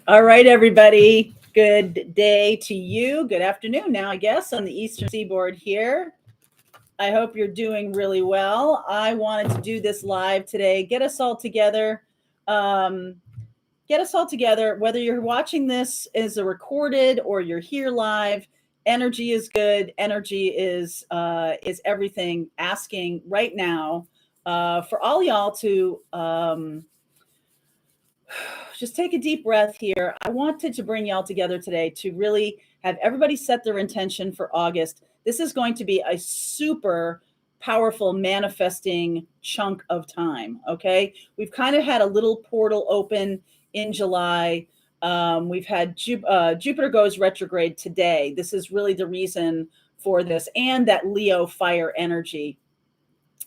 All right, everybody. Good day to you. Good afternoon now, I guess, on the Eastern Seaboard here. I hope you're doing really well. I wanted to do this live today, get us all together. Um, whether you're watching this as a recorded or you're here live. Energy is good. Energy is everything. Asking right now for all y'all to just take a deep breath here. I wanted to bring y'all together today to really have everybody set their intention for August. This is going to be a super powerful manifesting chunk of time. Okay. We've kind of had a little portal open in July. We've had Jupiter goes retrograde today. This is really the reason for this, and that Leo fire energy.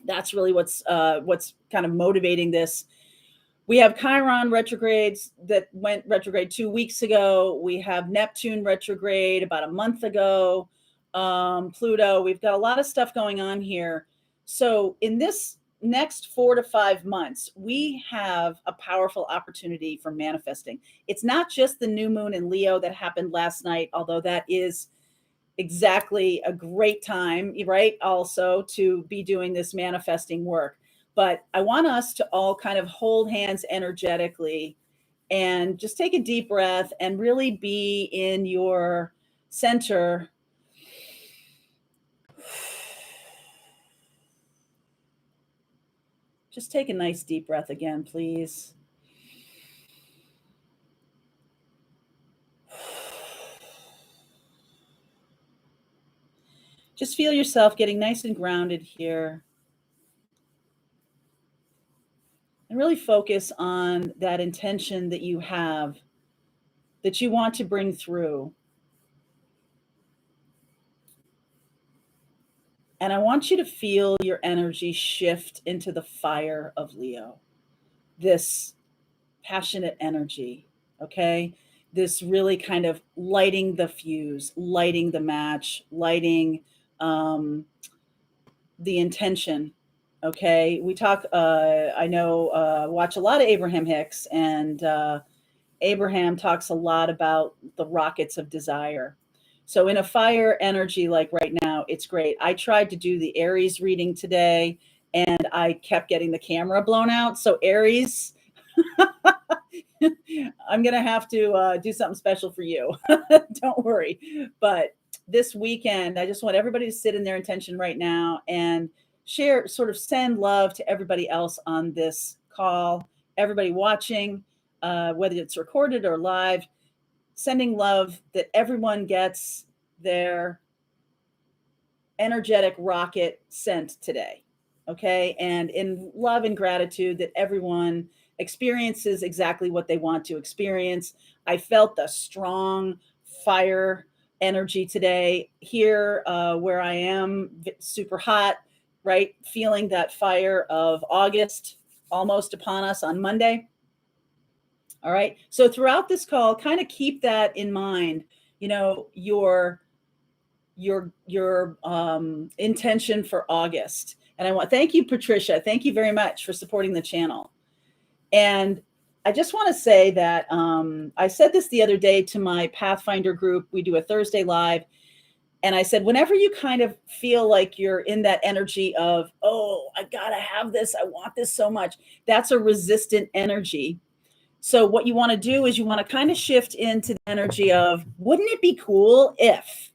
That's really what's kind of motivating this. We have Chiron retrogrades that went retrograde 2 weeks ago. We have Neptune retrograde about a month ago. Pluto. We've got a lot of stuff going on here. So in this next 4 to 5 months, we have a powerful opportunity for manifesting. It's not just the new moon in Leo that happened last night, although that is exactly a great time, right? Also to be doing this manifesting work. But I want us to all kind of hold hands energetically and just take a deep breath and really be in your center. Just take a nice deep breath again, please. Just feel yourself getting nice and grounded here. And really focus on that intention that you have, that you want to bring through. And I want you to feel your energy shift into the fire of Leo, this passionate energy, okay? This really kind of lighting the fuse, lighting the match, lighting the intention. Okay, we talk. I know, watch a lot of Abraham Hicks, and Abraham talks a lot about the rockets of desire. So, in a fire energy like right now, it's great. I tried to do the Aries reading today, and I kept getting the camera blown out. So, Aries, I'm gonna have to do something special for you. Don't worry. But this weekend, I just want everybody to sit in their intention right now and share, sort of send love to everybody else on this call, everybody watching, whether it's recorded or live, sending love that everyone gets their energetic rocket sent today. Okay. And in love and gratitude that everyone experiences exactly what they want to experience. I felt the strong fire energy today here where I am, super hot, right? Feeling that fire of August almost upon us on Monday. All right. So throughout this call, kind of keep that in mind, you know, your intention for August. And I want, thank you, Patricia. Thank you very much for supporting the channel. And I just want to say that I said this the other day to my Pathfinder group. We do a Thursday live. And I said, whenever you kind of feel like you're in that energy of, oh, I got to have this, I want this so much, that's a resistant energy. So what you want to do is you want to kind of shift into the energy of, wouldn't it be cool if?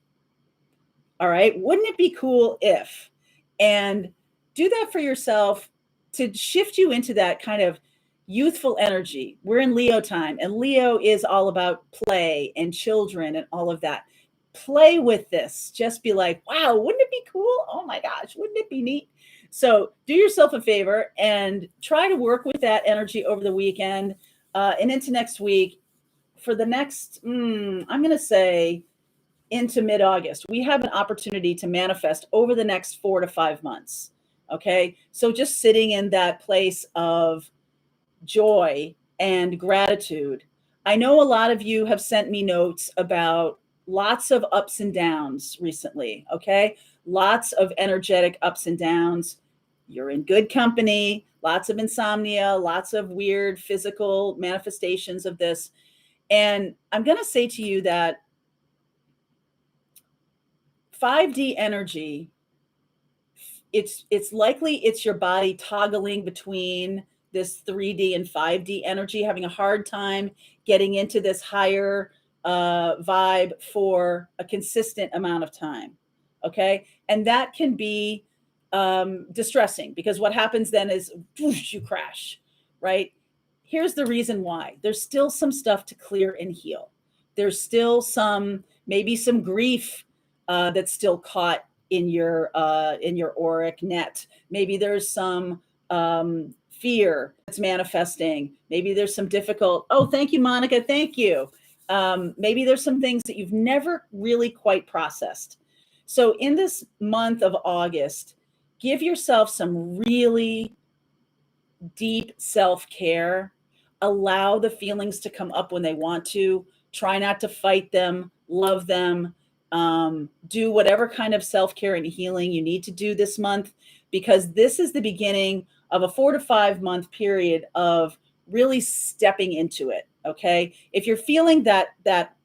All right. Wouldn't it be cool if? And do that for yourself to shift you into that kind of youthful energy. We're in Leo time, and Leo is all about play and children and all of that. Play with this. Just be like, wow, wouldn't it be cool? Oh my gosh, wouldn't it be neat? So do yourself a favor and try to work with that energy over the weekend and into next week. For the next, I'm going to say into mid-August, we have an opportunity to manifest over the next 4 to 5 months. Okay. So just sitting in that place of joy and gratitude. I know a lot of you have sent me notes about lots of ups and downs recently. Okay. Lots of energetic ups and downs. you're in good company, lots of insomnia, lots of weird physical manifestations of this. And I'm going to say to you that 5D energy, it's likely it's your body toggling between this 3D and 5D energy, having a hard time getting into this higher vibe for a consistent amount of time. Okay. And that can be distressing, because what happens then is whoosh, you crash, right? Here's the reason why. There's still some stuff to clear and heal. There's still maybe some grief that's still caught in your auric net. Maybe there's some fear that's manifesting. Maybe there's some difficult, oh, thank you, Monica, thank you. Maybe there's some things that you've never really quite processed. So in this month of August, give yourself some really deep self-care. Allow the feelings to come up when they want to. Try not to fight them. Love them. Do whatever kind of self-care and healing you need to do this month, because this is the beginning of a 4 to 5 month period of really stepping into it. Okay. If you're feeling that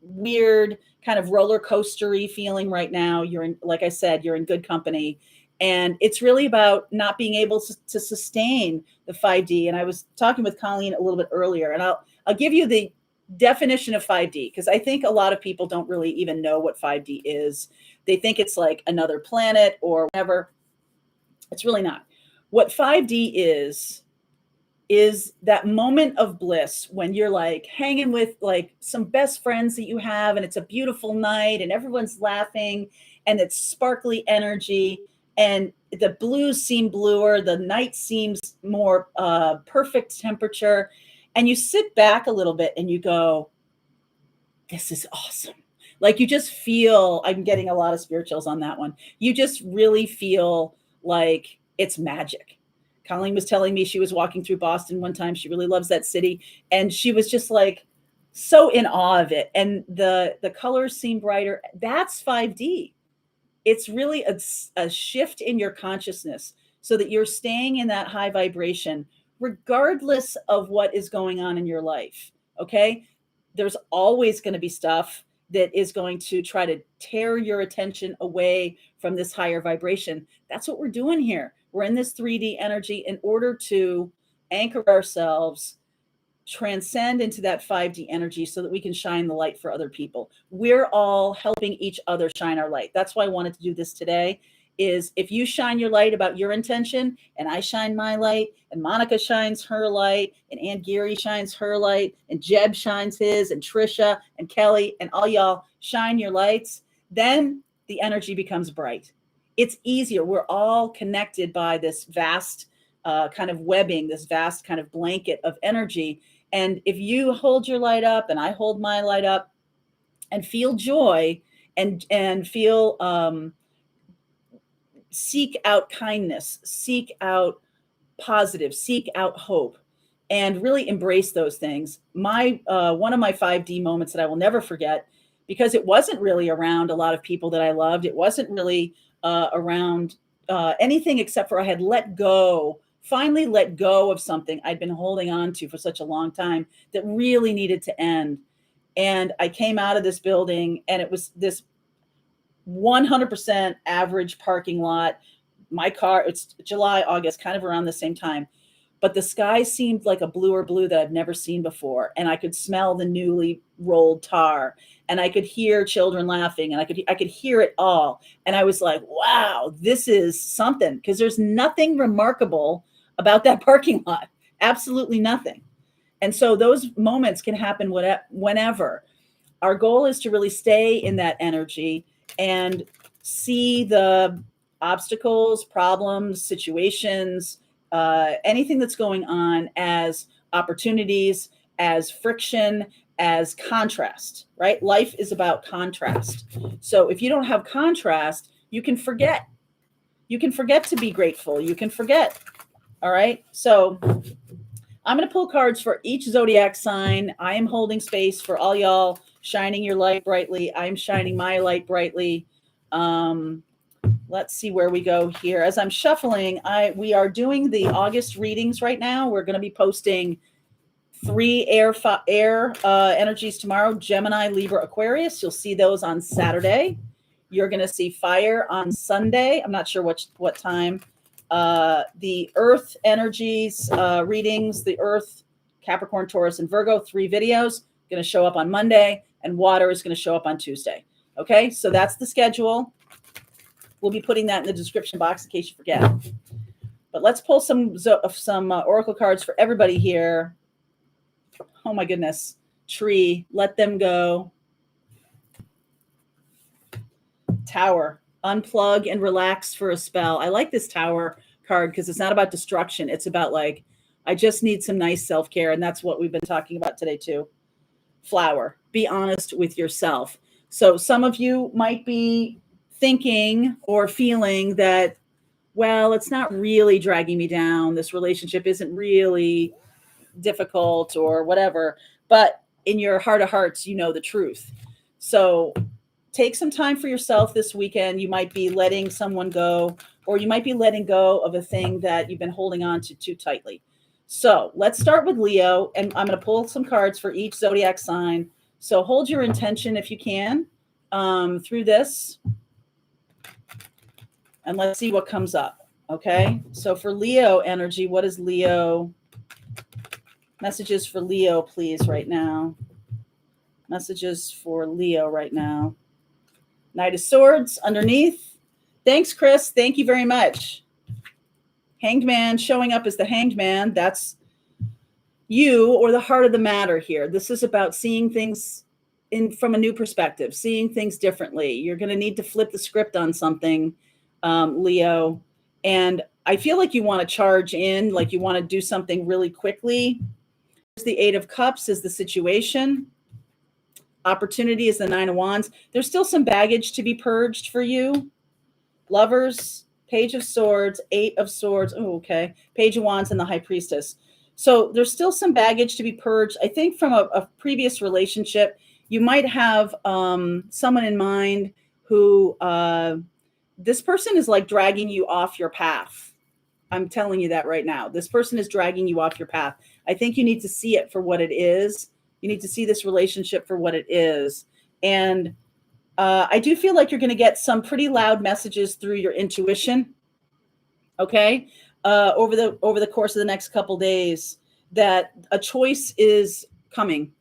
weird kind of roller coastery feeling right now, like I said, you're in good company, and it's really about not being able to sustain the 5D. And I was talking with Colleen a little bit earlier, and I'll give you the definition of 5D, because I think a lot of people don't really even know what 5D is. They think it's like another planet or whatever. It's really not. What 5D is that moment of bliss when you're like hanging with like some best friends that you have, and it's a beautiful night and everyone's laughing and it's sparkly energy, and the blues seem bluer, the night seems more perfect temperature. And you sit back a little bit and you go, this is awesome. Like you just feel, I'm getting a lot of spirituals on that one. You just really feel like it's magic. Colleen was telling me she was walking through Boston one time. She really loves that city. And she was just like so in awe of it. And the colors seem brighter. That's 5D. It's really a shift in your consciousness so that you're staying in that high vibration regardless of what is going on in your life. Okay. There's always going to be stuff that is going to try to tear your attention away from this higher vibration. That's what we're doing here. We're in this 3D energy in order to anchor ourselves, transcend into that 5D energy so that we can shine the light for other people. We're all helping each other shine our light. That's why I wanted to do this today. Is if you shine your light about your intention, and I shine my light, and Monica shines her light, and Ann Geary shines her light, and Jeb shines his, and Trisha and Kelly and all y'all shine your lights, then the energy becomes bright. It's easier. We're all connected by this vast kind of webbing, this vast kind of blanket of energy. And if you hold your light up and I hold my light up and feel joy and feel seek out kindness, seek out positive, seek out hope, and really embrace those things. My one of my 5D moments that I will never forget, because it wasn't really around a lot of people that I loved. It wasn't really around anything except for I had finally let go of something I'd been holding on to for such a long time that really needed to end. And I came out of this building, and it was this 100% average parking lot. My car, it's July, August, kind of around the same time. But the sky seemed like a bluer blue that I've never seen before. And I could smell the newly rolled tar, and I could hear children laughing, and I could hear it all. And I was like, wow, this is something, because there's nothing remarkable about that parking lot. Absolutely nothing. And so those moments can happen whenever. Our goal is to really stay in that energy and see the obstacles, problems, situations, anything that's going on as opportunities, as friction, as contrast, right? Life is about contrast. So if you don't have contrast, you can forget. You can forget to be grateful. You can forget. All right. So I'm going to pull cards for each zodiac sign. I am holding space for all y'all shining your light brightly. I'm shining my light brightly. Let's see where we go here. As I'm shuffling, we are doing the August readings right now. We're going to be posting 3 air energies tomorrow: Gemini, Libra, Aquarius. You'll see those on Saturday. You're going to see fire on Sunday. I'm not sure what time. The Earth energies readings, the Earth, Capricorn, Taurus, and Virgo, 3 videos, going to show up on Monday, and water is going to show up on Tuesday. Okay, so that's the schedule. We'll be putting that in the description box in case you forget. But let's pull some oracle cards for everybody here. Oh my goodness. Tree, let them go. Tower, unplug and relax for a spell. I like this Tower card because it's not about destruction. It's about like, I just need some nice self-care. And that's what we've been talking about today too. Flower, be honest with yourself. So some of you might be thinking or feeling that, well, it's not really dragging me down. This relationship isn't really difficult or whatever, but in your heart of hearts, you know the truth. So take some time for yourself this weekend. You might be letting someone go, or you might be letting go of a thing that you've been holding on to too tightly. So let's start with Leo, and I'm going to pull some cards for each zodiac sign. So hold your intention if you can through this, and let's see what comes up. Okay, so for Leo energy, what is Leo? Messages for Leo, please, right now. Messages for Leo right now. Knight of Swords underneath. Thanks, Chris. Thank you very much. Hanged Man showing up as the Hanged Man. That's you, or the heart of the matter here. This is about seeing things from a new perspective, seeing things differently. You're going to need to flip the script on something, Leo. And I feel like you want to charge in, like you want to do something really quickly. The 8 of Cups is the situation. Opportunity is the 9 of Wands. There's still some baggage to be purged for you. Lovers, Page of Swords, 8 of Swords. Oh, okay. Page of Wands and the High Priestess. So there's still some baggage to be purged. I think from a previous relationship, you might have someone in mind who this person is like dragging you off your path. I'm telling you that right now. This person is dragging you off your path. I think you need to see it for what it is. You need to see this relationship for what it is. And I do feel like you're going to get some pretty loud messages through your intuition. Okay. Over the course of the next couple days, that a choice is coming.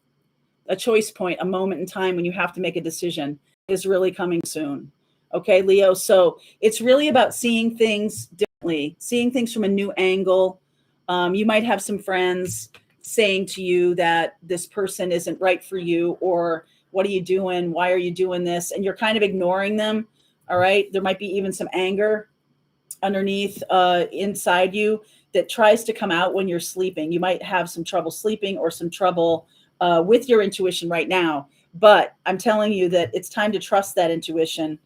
A choice point, a moment in time when you have to make a decision is really coming soon. Okay, Leo. So it's really about seeing things differently, seeing things from a new angle. You might have some friends saying to you that this person isn't right for you, or what are you doing? Why are you doing this? And you're kind of ignoring them. All right. There might be even some anger underneath inside you that tries to come out when you're sleeping. You might have some trouble sleeping or some trouble with your intuition right now. But I'm telling you that it's time to trust that intuition.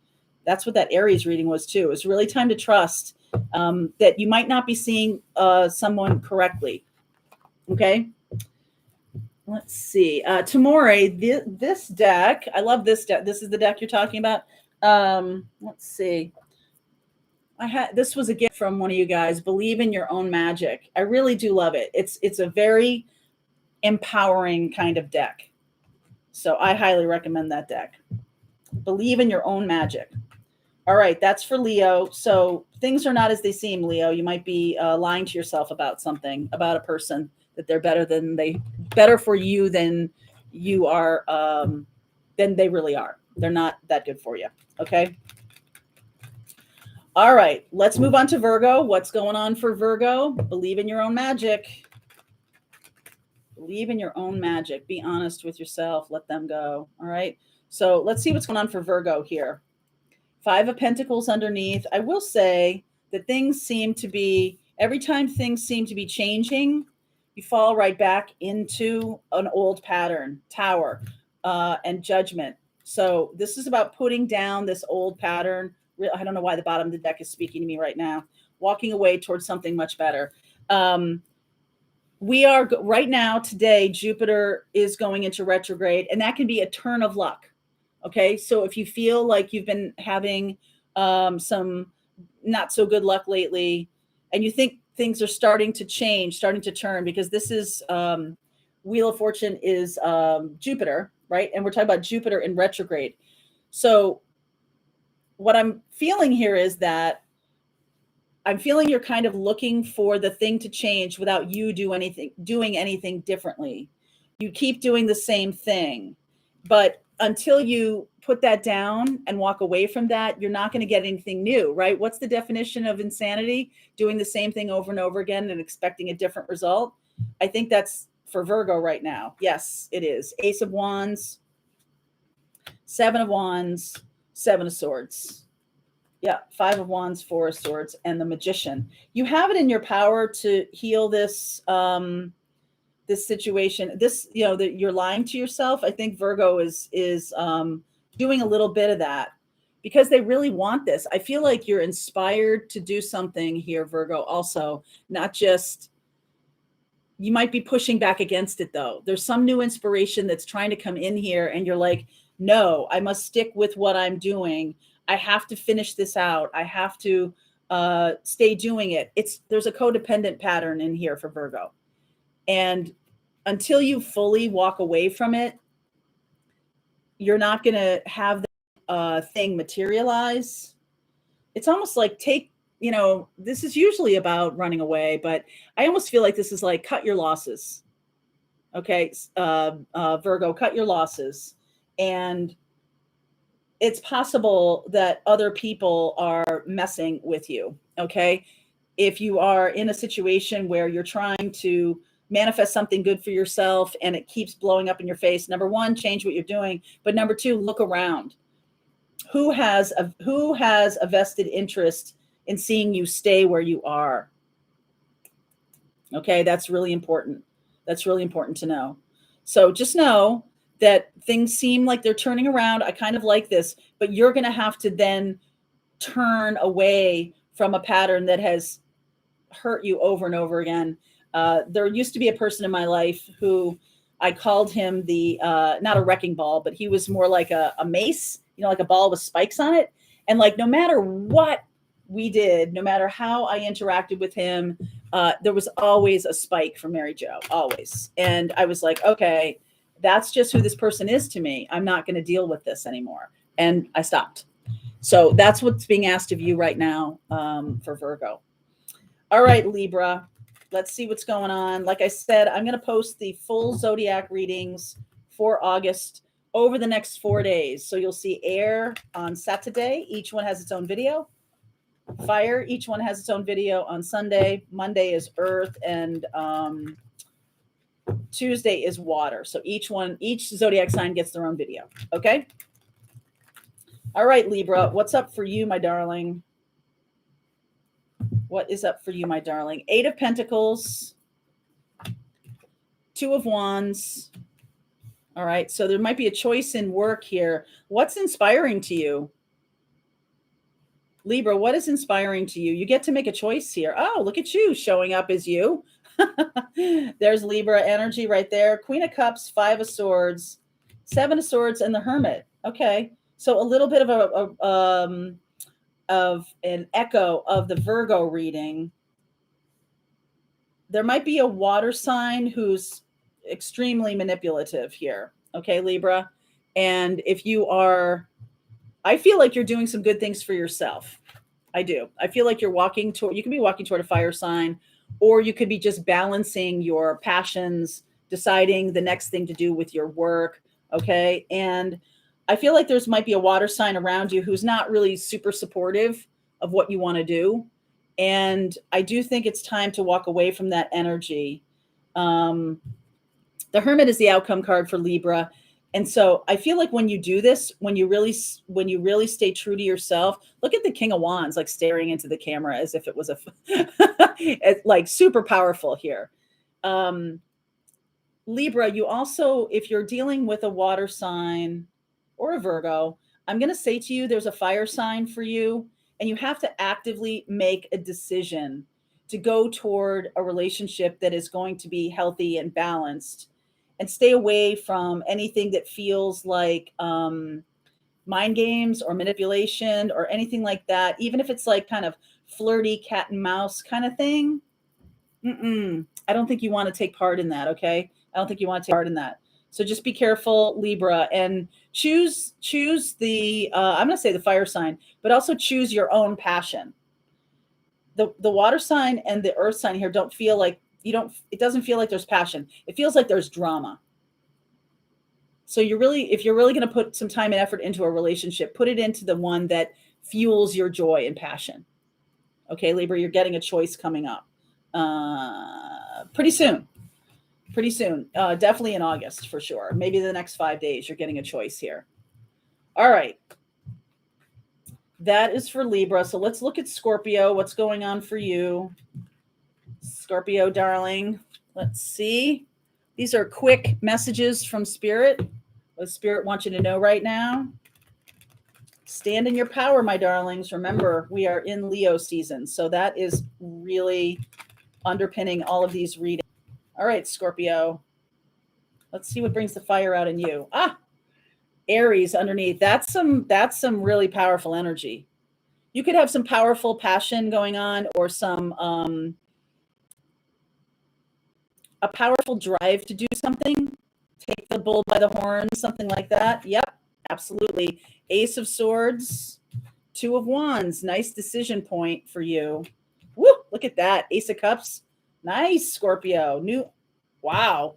That's what that Aries reading was too. It's really time to trust that you might not be seeing someone correctly. Okay. Let's see. Tamore, this deck, I love this deck. This is the deck you're talking about. Let's see. This was a gift from one of you guys. Believe in your own magic. I really do love it. It's a very empowering kind of deck. So I highly recommend that deck. Believe in your own magic. All right, that's for Leo. So things are not as they seem, Leo. You might be lying to yourself about something, about a person, that they're better for you than you are, than they really are. They're not that good for you. Okay. All right, let's move on to Virgo. What's going on for Virgo? Believe in your own magic. Believe in your own magic. Be honest with yourself. Let them go. All right. So let's see what's going on for Virgo here. 5 of Pentacles underneath. I will say that things seem to be, every time things seem to be changing, you fall right back into an old pattern. Tower and Judgment. So this is about putting down this old pattern. I don't know why the bottom of the deck is speaking to me right now. Walking away towards something much better. We are right now, today, Jupiter is going into retrograde, and that can be a turn of luck. Okay. So if you feel like you've been having some not so good luck lately, and you think things are starting to change, starting to turn, because this is Wheel of Fortune is Jupiter, right? And we're talking about Jupiter in retrograde. So what I'm feeling here is that I'm feeling you're kind of looking for the thing to change without you doing anything differently. You keep doing the same thing, but until you put that down and walk away from that, you're not going to get anything new, right? What's the definition of insanity? Doing the same thing over and over again and expecting a different result. I think that's for Virgo right now. Yes, it is. Ace of Wands, Seven of Wands, Seven of Swords. Yeah, Five of Wands, Four of Swords, and the Magician. You have it in your power to heal this this situation. This, you know, that you're lying to yourself. I think Virgo is doing a little bit of that because they really want this. I feel like you're inspired to do something here, Virgo. Also, not just, you might be pushing back against it though. There's some new inspiration that's trying to come in here, and you're like, no, I must stick with what I'm doing. I have to finish this out. I have to stay doing it. There's a codependent pattern in here for Virgo. And until you fully walk away from it, you're not going to have that thing materialize. It's almost like this is usually about running away, but I almost feel like this is like cut your losses. Okay, Virgo, cut your losses. And it's possible that other people are messing with you, okay? If you are in a situation where you're trying to manifest something good for yourself and it keeps blowing up in your face, number one, change what you're doing. But number two, look around. Who has a vested interest in seeing you stay where you are? Okay, that's really important. That's really important to know. So just know that things seem like they're turning around. I kind of like this, but you're going to have to then turn away from a pattern that has hurt you over and over again. There used to be a person in my life who I called him not a wrecking ball, but he was more like a mace, like a ball with spikes on it. And like, no matter what we did, no matter how I interacted with him, there was always a spike for Mary Jo, always. And I was like, okay, that's just who this person is to me. I'm not going to deal with this anymore. And I stopped. So that's what's being asked of you right now for Virgo. All right, Libra, let's see what's going on. Like I said, I'm going to post the full zodiac readings for August over the next 4 days. So you'll see air on Saturday. Each one has its own video. Fire, each one has its own video on Sunday. Monday is earth, and Tuesday is water. So each zodiac sign gets their own video. Okay. All right, Libra, what's up for you, my darling? What is up for you, my darling? Eight of Pentacles, Two of Wands. All right. So there might be a choice in work here. What's inspiring to you? Libra, what is inspiring to you? You get to make a choice here. Oh, look at you showing up as you. There's Libra energy right there. Queen of Cups, Five of Swords, Seven of Swords, and the Hermit. Okay. So a little bit of an echo of the Virgo reading. There might be a water sign who's extremely manipulative here. Okay, Libra. And if you are, I feel like you're doing some good things for yourself. I do. I feel like you can be walking toward a fire sign, or you could be just balancing your passions, deciding the next thing to do with your work. Okay. And I feel like might be a water sign around you who's not really super supportive of what you want to do. And I do think it's time to walk away from that energy. The Hermit is the outcome card for Libra. And so I feel like when you do this, when you really stay true to yourself, look at the King of Wands, like staring into the camera as if it was it's like super powerful here. Libra, you also, if you're dealing with a water sign or a Virgo, I'm going to say to you, there's a fire sign for you, and you have to actively make a decision to go toward a relationship that is going to be healthy and balanced, and stay away from anything that feels like mind games or manipulation or anything like that, even if it's like kind of flirty cat and mouse kind of thing, I don't think you want to take part in that. Okay. I don't think you want to take part in that. So just be careful, Libra, and choose the, I'm going to say the fire sign, but also choose your own passion. The water sign and the earth sign here don't feel like it doesn't feel like there's passion. It feels like there's drama. So if you're really going to put some time and effort into a relationship, put it into the one that fuels your joy and passion. Okay, Libra, you're getting a choice coming up pretty soon. Definitely in August for sure. Maybe the next 5 days, you're getting a choice here. All right. That is for Libra. So let's look at Scorpio. What's going on for you? Scorpio, darling. Let's see. These are quick messages from Spirit. What Spirit wants you to know right now. Stand in your power, my darlings. Remember, we are in Leo season. So that is really underpinning all of these readings. All right, Scorpio. Let's see what brings the fire out in you. Aries underneath. That's some really powerful energy. You could have some powerful passion going on, or some a powerful drive to do something. Take the bull by the horns, something like that. Yep, absolutely. Ace of Swords, Two of Wands. Nice decision point for you. Woo! Look at that. Ace of Cups. Nice, Scorpio. Wow.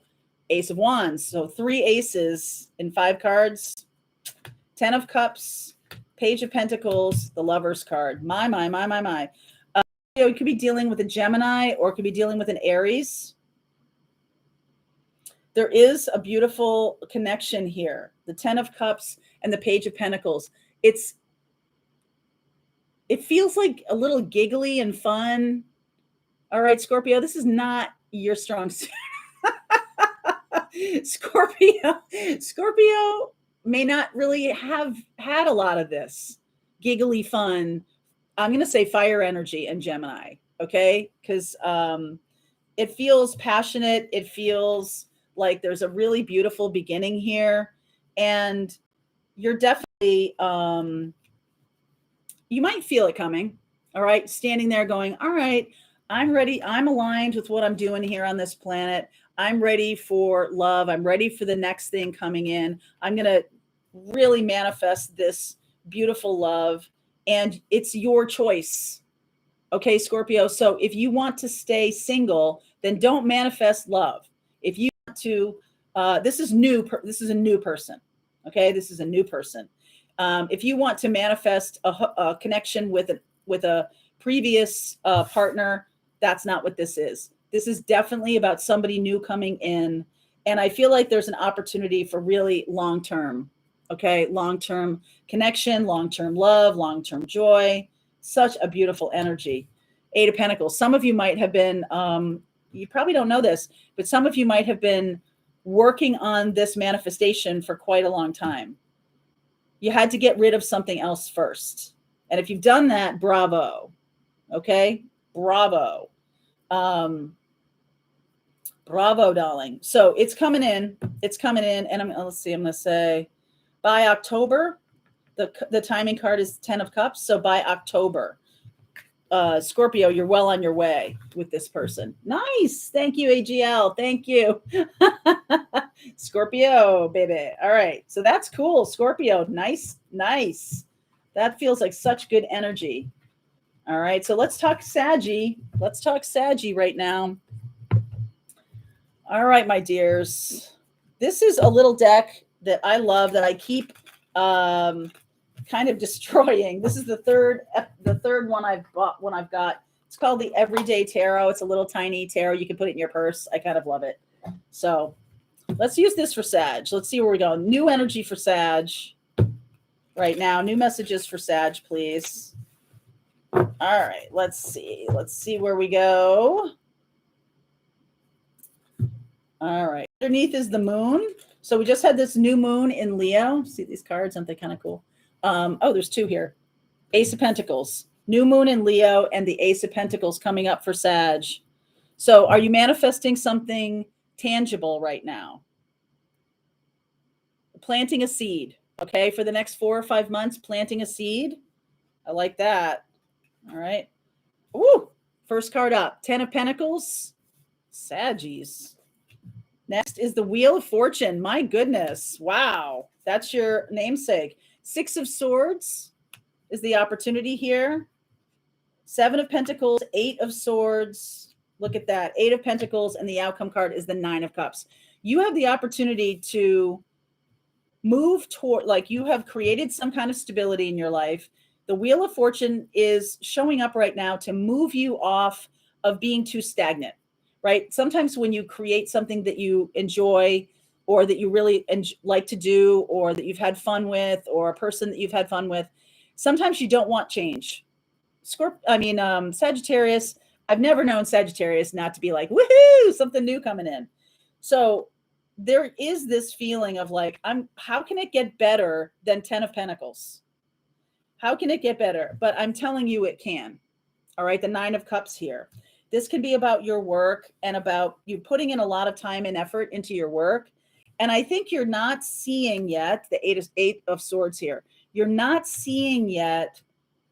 Ace of Wands. So 3 aces in 5 cards. 10 of Cups, Page of Pentacles, the Lover's card. My. You could be dealing with a Gemini, or it could be dealing with an Aries. There is a beautiful connection here. The 10 of Cups and the Page of Pentacles. It feels like a little giggly and fun. All right, Scorpio, this is not your strong suit. Scorpio may not really have had a lot of this giggly fun. I'm going to say fire energy and Gemini. Okay. Because it feels passionate. It feels like there's a really beautiful beginning here. And you're definitely, you might feel it coming. All right. Standing there going, all right, I'm ready. I'm aligned with what I'm doing here on this planet. I'm ready for love. I'm ready for the next thing coming in. I'm going to really manifest this beautiful love, and it's your choice. Okay, Scorpio. So if you want to stay single, then don't manifest love. If you want to, this is new. This is a new person. Okay, this is a new person. If you want to manifest a connection with a previous partner, that's not what this is. This is definitely about somebody new coming in. And I feel like there's an opportunity for really long-term, okay? Long-term connection, long-term love, long-term joy. Such a beautiful energy. 8 of Pentacles. Some of you might have been, you probably don't know this, but some of you might have been working on this manifestation for quite a long time. You had to get rid of something else first. And if you've done that, bravo. Okay? Bravo. Bravo, darling. So it's coming in. It's coming in. And let's see, I'm going to say by October, the timing card is 10 of Cups. So by October, Scorpio, you're well on your way with this person. Nice. Thank you, AGL. Thank you. Scorpio, baby. All right. So that's cool. Scorpio. Nice. That feels like such good energy. All right. So let's talk Saggy. Let's talk Saggy right now. All right, my dears. This is a little deck that I love, that I keep kind of destroying. This is the third one I've got. It's called the Everyday Tarot. It's a little tiny tarot. You can put it in your purse. I kind of love it. So let's use this for Sag. Let's see where we go. New energy for Sag right now. New messages for Sag, please. All right, let's see. Let's see where we go. All right. Underneath is the moon. So we just had this new moon in Leo. See these cards? Aren't they kind of cool? Oh, there's 2 here. Ace of Pentacles. New moon in Leo and the Ace of Pentacles coming up for Sag. So are you manifesting something tangible right now? Planting a seed. Okay, for the next 4 or 5 months, planting a seed. I like that. All right. Woo! First card up, 10 of Pentacles, Saggies. Next is the Wheel of Fortune. My goodness. Wow. That's your namesake. 6 of Swords is the opportunity here. 7 of Pentacles, 8 of Swords. Look at that. 8 of Pentacles, and the outcome card is the 9 of Cups. You have the opportunity to move toward, like, you have created some kind of stability in your life. The Wheel of Fortune is showing up right now to move you off of being too stagnant, right? Sometimes when you create something that you enjoy or that you really like to do, or that you've had fun with, or a person that you've had fun with, sometimes you don't want change. Sagittarius, I've never known Sagittarius not to be like, woohoo, something new coming in. So there is this feeling of like, how can it get better than 10 of Pentacles? How can it get better? But I'm telling you it can. All right, the 9 of Cups here. This can be about your work and about you putting in a lot of time and effort into your work. And I think you're not seeing yet the 8 of Swords here. You're not seeing yet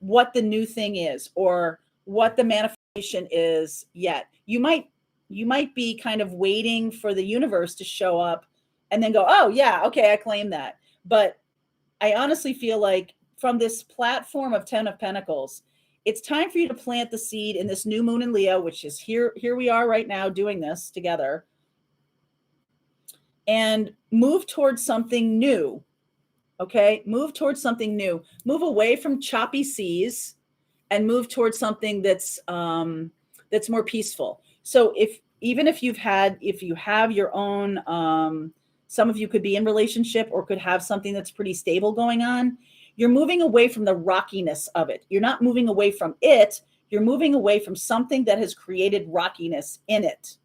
what the new thing is or what the manifestation is yet. You might be kind of waiting for the universe to show up and then go, oh yeah, okay, I claim that. But I honestly feel like from this platform of 10 of Pentacles, it's time for you to plant the seed in this new moon in Leo, which is here we are right now doing this together, and move towards something new. Okay, move towards something new. Move away from choppy seas and move towards something that's more peaceful. So if you have your own, some of you could be in relationship or could have something that's pretty stable going on, you're moving away from the rockiness of it. You're not moving away from it. You're moving away from something that has created rockiness in it.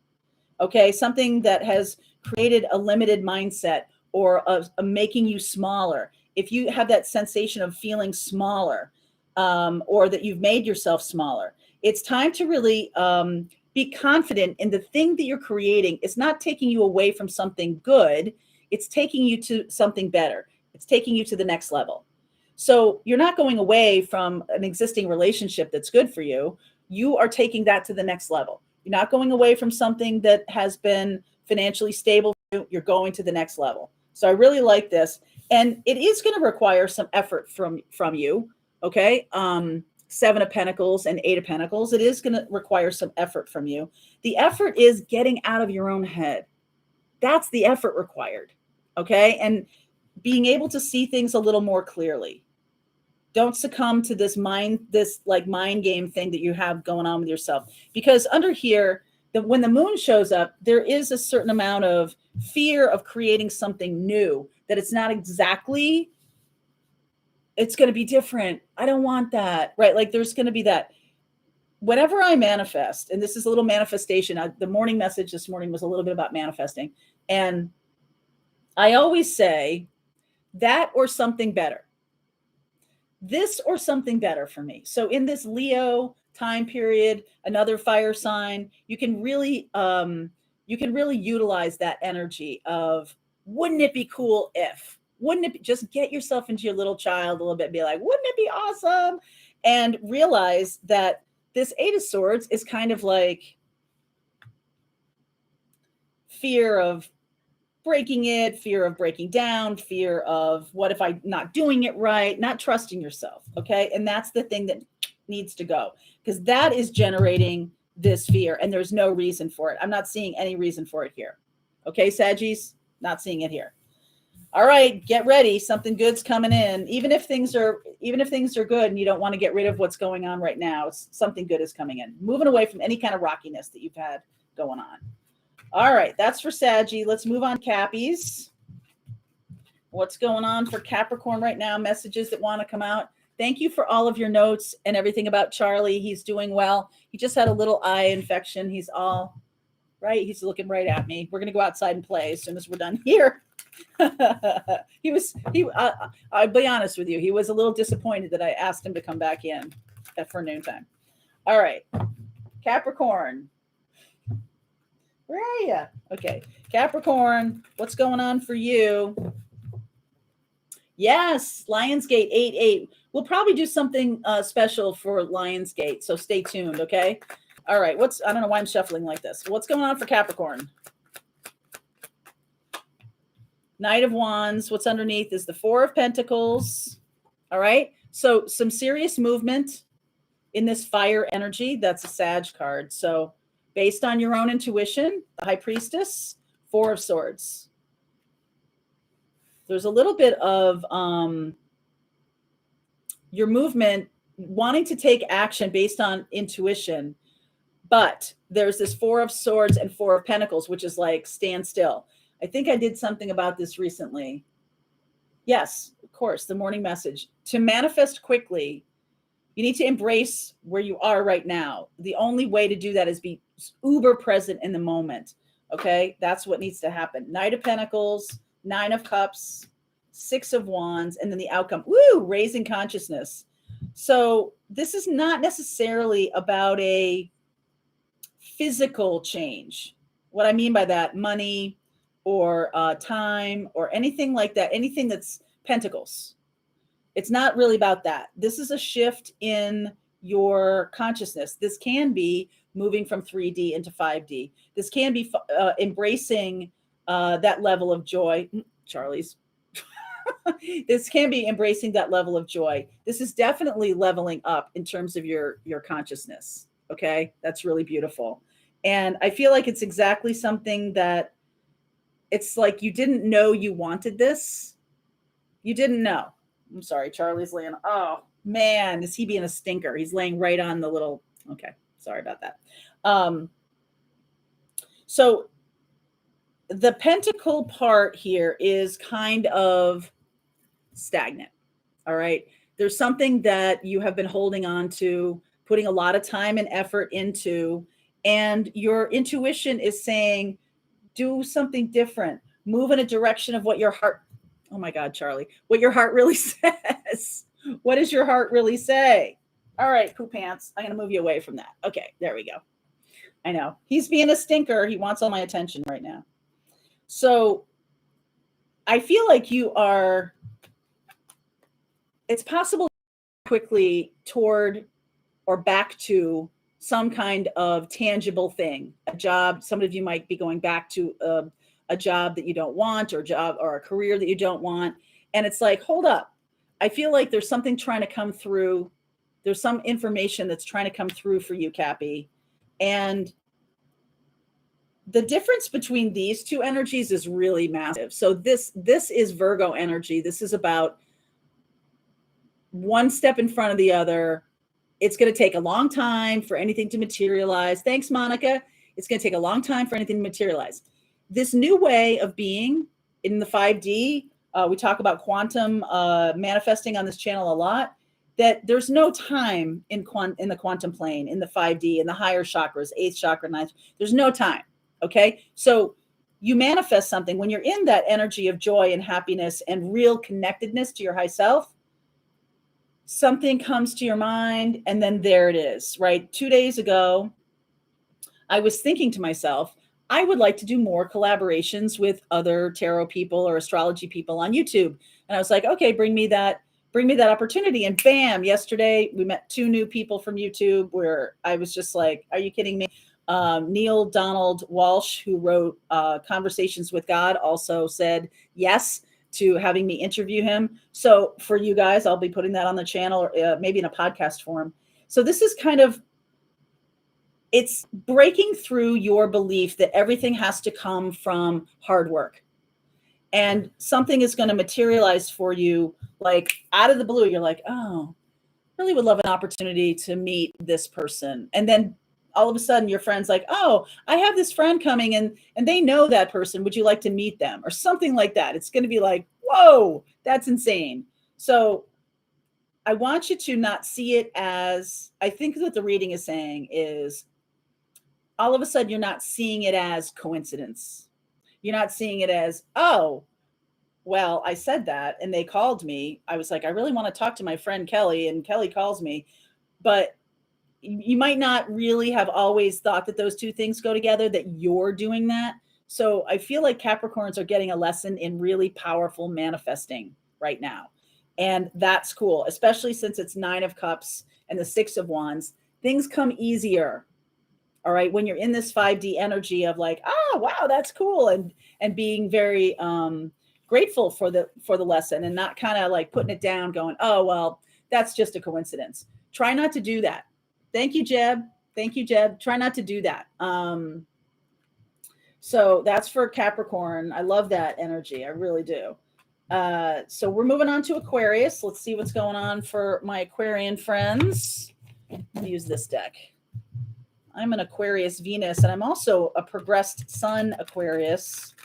Okay, something that has created a limited mindset or a making you smaller. If you have that sensation of feeling smaller, or that you've made yourself smaller, it's time to really be confident in the thing that you're creating. It's not taking you away from something good. It's taking you to something better. It's taking you to the next level. So you're not going away from an existing relationship that's good for you. You are taking that to the next level. You're not going away from something that has been financially stable. You're going to the next level. So I really like this. And it is going to require some effort from you. Okay. 7 of Pentacles and 8 of Pentacles. It is going to require some effort from you. The effort is getting out of your own head. That's the effort required. Okay. And being able to see things a little more clearly. Don't succumb to this mind game thing that you have going on with yourself. Because under here, when the moon shows up, there is a certain amount of fear of creating something new, that it's not exactly, it's going to be different. I don't want that, right? Like there's going to be that. Whenever I manifest, and this is a little manifestation, the morning message this morning was a little bit about manifesting. And I always say that or something better. This or something better for me. So in this Leo time period, another fire sign, you can really utilize that energy of, wouldn't it be cool if, wouldn't it be, just get yourself into your little child a little bit, be like, wouldn't it be awesome? And realize that this 8 of Swords is kind of like fear of breaking it, fear of breaking down, fear of what if I'm not doing it right, not trusting yourself. Okay. And that's the thing that needs to go, because that is generating this fear and there's no reason for it. I'm not seeing any reason for it here. Okay, Saggies, not seeing it here. All right, get ready. Something good's coming in. Even if things are good and you don't want to get rid of what's going on right now, something good is coming in. Moving away from any kind of rockiness that you've had going on. All right, that's for Saggy. Let's move on, Cappies. What's going on for Capricorn right now? Messages that want to come out. Thank you for all of your notes and everything about Charlie. He's doing well. He just had a little eye infection. He's all right. He's looking right at me. We're going to go outside and play as soon as we're done here. I'll be honest with you. He was a little disappointed that I asked him to come back in for noontime. All right, Capricorn. Where are you? Okay, Capricorn, what's going on for you? Yes, Lionsgate 8-8. We'll probably do something special for Lionsgate, so stay tuned, okay? All right, I don't know why I'm shuffling like this. What's going on for Capricorn? Knight of Wands. What's underneath is the Four of Pentacles. All right, so some serious movement in this fire energy. That's a Sag card. So based on your own intuition, the High Priestess, Four of Swords. There's a little bit of your movement wanting to take action based on intuition, but there's this Four of Swords and Four of Pentacles, which is like stand still. I think I did something about this recently. Yes, of course, the morning message. To manifest quickly, you need to embrace where you are right now. The only way to do that is be uber present in the moment. Okay, that's what needs to happen. Knight of Pentacles, Nine of Cups, Six of Wands, and then the outcome. Woo, raising consciousness. So this is not necessarily about a physical change. What I mean by that, money or time or anything like that, anything that's pentacles. It's not really about that. This is a shift in your consciousness. This can be moving from 3D into 5D. This can be embracing that level of joy. Charlie's. This can be embracing that level of joy. This is definitely leveling up in terms of your consciousness. Okay, that's really beautiful. And I feel like it's exactly something that it's like you didn't know you wanted this. You didn't know. I'm sorry, Charlie's laying. Oh man, is he being a stinker? He's laying right on the little. Okay, sorry about that. So the pentacle part here is kind of stagnant. All right. There's something that you have been holding on to, putting a lot of time and effort into, and your intuition is saying, do something different, move in a direction of what your heart, oh my God, Charlie, what your heart really says. What does your heart really say? All right, Poo Pants, I'm going to move you away from that. Okay, there we go. I know. He's being a stinker. He wants all my attention right now. So I feel like it's possible quickly toward or back to some kind of tangible thing, a job. Some of you might be going back to a job that you don't want, or a career that you don't want. And it's like, hold up. I feel like there's something trying to come through. There's some information that's trying to come through for you, Cappy. And the difference between these two energies is really massive. So this is Virgo energy. This is about one step in front of the other. It's going to take a long time for anything to materialize. Thanks, Monica. It's going to take a long time for anything to materialize. This new way of being in the 5D, we talk about quantum manifesting on this channel a lot, that there's no time in the quantum plane, in the 5D, in the higher chakras, 8th chakra, 9th. There's no time. Okay. So you manifest something when you're in that energy of joy and happiness and real connectedness to your high self. Something comes to your mind, and then there it is, right? 2 days ago, I was thinking to myself, I would like to do more collaborations with other tarot people or astrology people on YouTube. And I was like, okay, bring me that opportunity. And bam, yesterday we met 2 new people from YouTube where I was just like, are you kidding me? Neil Donald Walsh, who wrote Conversations with God, also said yes to having me interview him. So for you guys, I'll be putting that on the channel, or maybe in a podcast form. So this is kind of, it's breaking through your belief that everything has to come from hard work. And something is going to materialize for you, like out of the blue. You're like, oh, really would love an opportunity to meet this person. And then all of a sudden your friend's like, oh, I have this friend coming and they know that person. Would you like to meet them? Or something like that. It's going to be like, whoa, that's insane. So I want you to not see it as, I think what the reading is saying is, all of a sudden you're not seeing it as coincidence. You're not seeing it as, oh, well, I said that and they called me. I was like, I really want to talk to my friend Kelly, and Kelly calls me. But you might not really have always thought that those two things go together, that you're doing that. So I feel like Capricorns are getting a lesson in really powerful manifesting right now. And that's cool, especially since it's 9 of Cups and the 6 of Wands. Things come easier. All right. When you're in this 5D energy of like, oh, wow, that's cool. And being very grateful for the lesson and not kind of like putting it down going, oh, well, that's just a coincidence. Try not to do that. Thank you, Jeb. Thank you, Jeb. Try not to do that. So that's for Capricorn. I love that energy. I really do. So we're moving on to Aquarius. Let's see what's going on for my Aquarian friends. Let me use this deck. I'm an Aquarius Venus, and I'm also a progressed Sun Aquarius.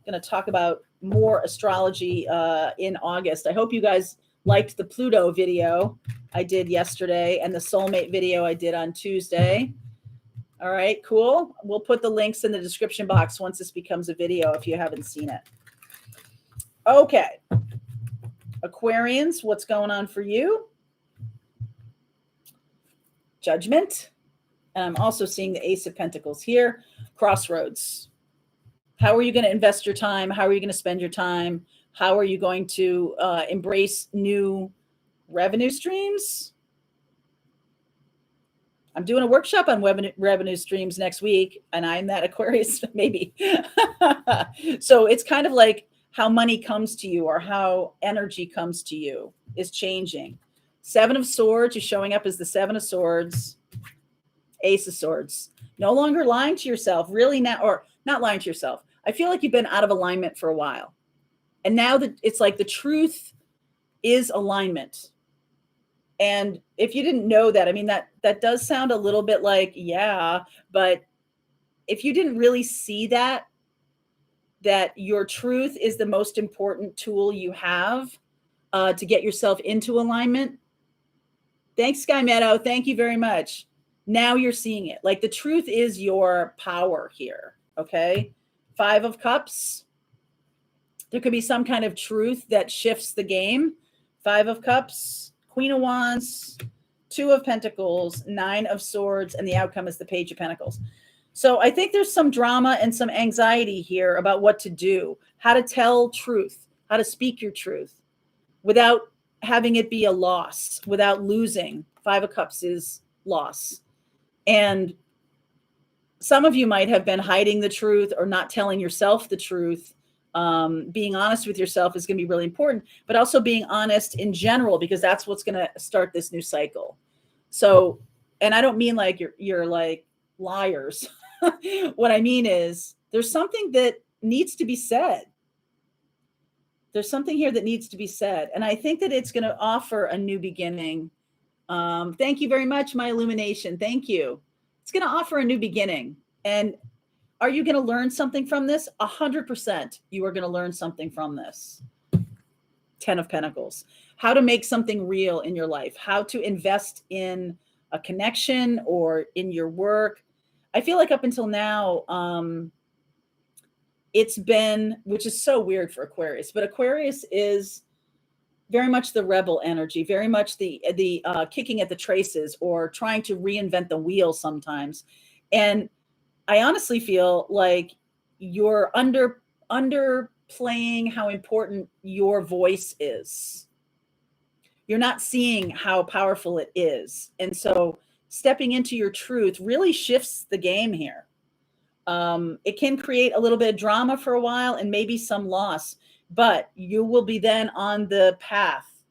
Going to talk about more astrology in August. I hope you guys liked the Pluto video I did yesterday and the soulmate video I did on Tuesday. All right, cool. We'll put the links in the description box once this becomes a video if you haven't seen it. Okay. Aquarians, what's going on for you? Judgment. And I'm also seeing the Ace of Pentacles here. Crossroads. How are you going to invest your time? How are you going to spend your time? How are you going to embrace new revenue streams? I'm doing a workshop on revenue streams next week, and I'm that Aquarius, maybe. So it's kind of like how money comes to you or how energy comes to you is changing. 7 of Swords is showing up as the 7 of Swords. Ace of Swords. No longer lying to yourself, really now, or not lying to yourself. I feel like you've been out of alignment for a while. And now that it's like the truth is alignment. And if you didn't know that, I mean, that does sound a little bit like, yeah, but if you didn't really see that your truth is the most important tool you have to get yourself into alignment. Thanks, Sky Meadow. Thank you very much. Now you're seeing it. Like the truth is your power here. Okay. 5 of Cups. There could be some kind of truth that shifts the game. 5 of Cups, Queen of Wands, 2 of Pentacles, 9 of Swords, and the outcome is the Page of Pentacles. So I think there's some drama and some anxiety here about what to do, how to tell truth, how to speak your truth without having it be a loss, without losing. 5 of Cups is loss. And some of you might have been hiding the truth or not telling yourself the truth. Being honest with yourself is going to be really important, but also being honest in general, because that's what's going to start this new cycle. So, and I don't mean like you're like liars. What I mean is there's something that needs to be said. There's something here that needs to be said. And I think that it's going to offer a new beginning. Thank you very much, my illumination. Thank you. It's going to offer a new beginning. And are you going to learn something from this? 100% you are going to learn something from this. 10 of Pentacles. How to make something real in your life. How to invest in a connection or in your work. I feel like up until now, it's been, which is so weird for Aquarius, but Aquarius is very much the rebel energy, very much the kicking at the traces or trying to reinvent the wheel sometimes. And I honestly feel like you're underplaying how important your voice is. You're not seeing how powerful it is. And so stepping into your truth really shifts the game here. It can create a little bit of drama for a while and maybe some loss, but you will be then on the path,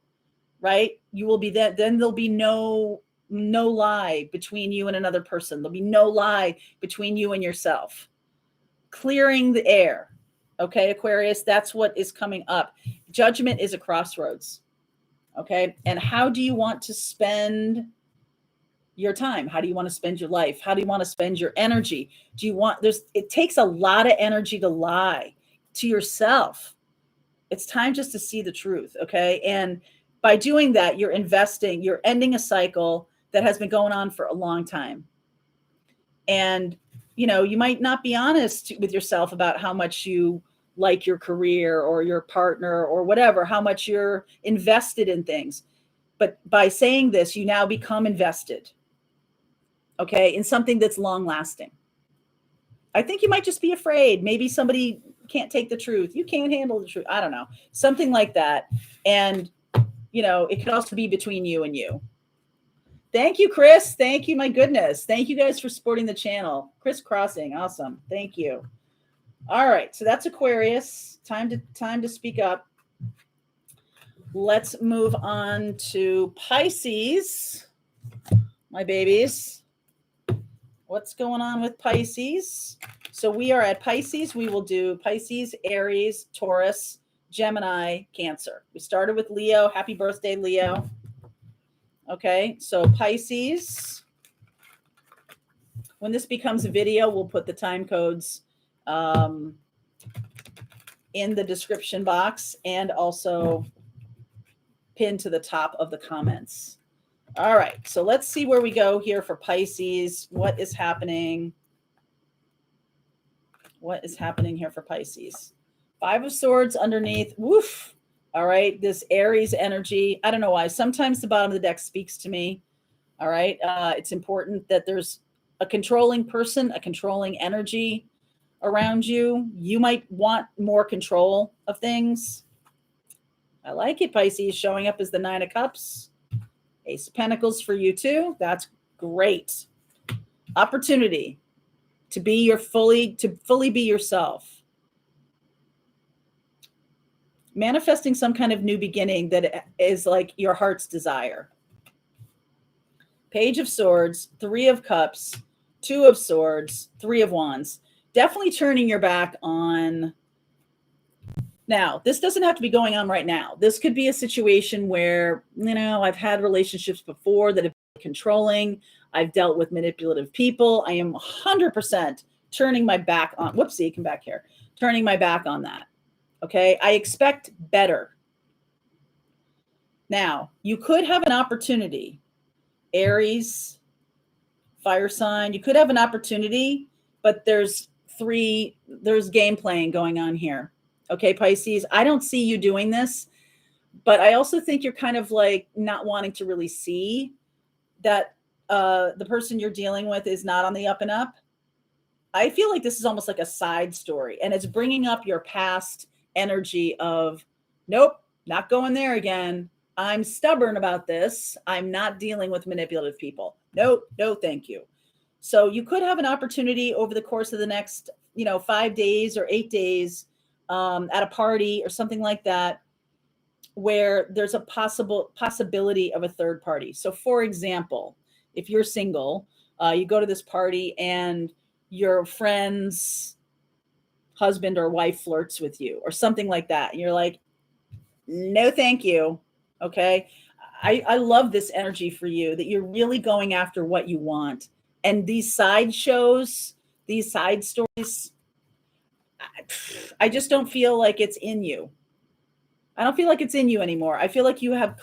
right? You will be then there'll be no lie between you and another person. There'll be no lie between you and yourself. Clearing the air. Okay, Aquarius, that's what is coming up. Judgment is a crossroads. Okay, and how do you want to spend your time? How do you want to spend your life? How do you want to spend your energy? Do you want, it takes a lot of energy to lie to yourself. It's time just to see the truth. Okay. And by doing that, you're investing, you're ending a cycle that has been going on for a long time. And, you know, you might not be honest with yourself about how much you like your career or your partner or whatever, how much you're invested in things. But by saying this, you now become invested, okay, in something that's long lasting. I think you might just be afraid. Maybe somebody can't take the truth. You can't handle the truth. I don't know. Something like that. And, you know, it could also be between you and you. Thank you, Chris. Thank you. My goodness. Thank you guys for supporting the channel. Chris Crossing. Awesome. Thank you. All right. So that's Aquarius. Time to speak up. Let's move on to Pisces. My babies. What's going on with Pisces? So we are at Pisces. We will do Pisces, Aries, Taurus, Gemini, Cancer. We started with Leo. Happy birthday, Leo. Okay, so Pisces. When this becomes a video, we'll put the time codes in the description box and also pinned to the top of the comments. All right, so let's see where we go here for Pisces. What is happening? What is happening here for Pisces? 5 of Swords underneath. Woof. All right, this Aries energy. I don't know why. Sometimes the bottom of the deck speaks to me. All right, it's important that there's a controlling person, a controlling energy around you. You might want more control of things. I like it, Pisces, showing up as the 9 of Cups. Ace of Pentacles for you too. That's great. Opportunity to be fully be yourself. Manifesting some kind of new beginning that is like your heart's desire. Page of Swords, 3 of Cups, 2 of Swords, 3 of Wands. Definitely turning your back on. Now, this doesn't have to be going on right now. This could be a situation where, you know, I've had relationships before that have been controlling. I've dealt with manipulative people. I am 100% turning my back on, whoopsie, come back here, turning my back on that. Okay, I expect better. Now, you could have an opportunity, Aries, fire sign. You could have an opportunity, but there's game playing going on here. Okay, Pisces, I don't see you doing this, but I also think you're kind of like not wanting to really see that the person you're dealing with is not on the up and up. I feel like this is almost like a side story, and it's bringing up your past energy of, nope, not going there again. I'm stubborn about this. I'm not dealing with manipulative people. No, thank you. So you could have an opportunity over the course of the next, 5 days or 8 days at a party or something like that, where there's a possibility of a third party. So for example, if you're single, you go to this party and your friend's husband or wife flirts with you or something like that. And you're like, no, thank you. Okay. I love this energy for you, that you're really going after what you want. And these side shows, these side stories, I just don't feel like it's in you. I don't feel like it's in you anymore. I feel like you have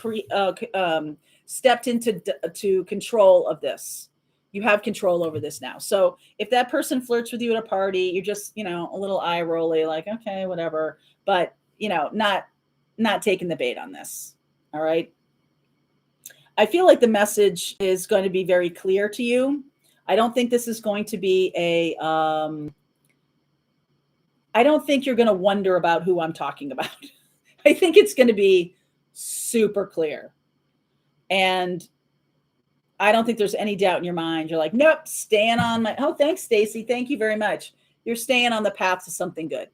stepped into control of this. You have control over this now. So if that person flirts with you at a party, you're just, a little eye rolly, like, okay, whatever. But, not taking the bait on this. All right. I feel like the message is going to be very clear to you. I don't think this is going to be I don't think you're going to wonder about who I'm talking about. I think it's going to be super clear. And I don't think there's any doubt in your mind. You're like, nope, staying on my, oh, thanks, Stacy. Thank you very much. You're staying on the path to something good.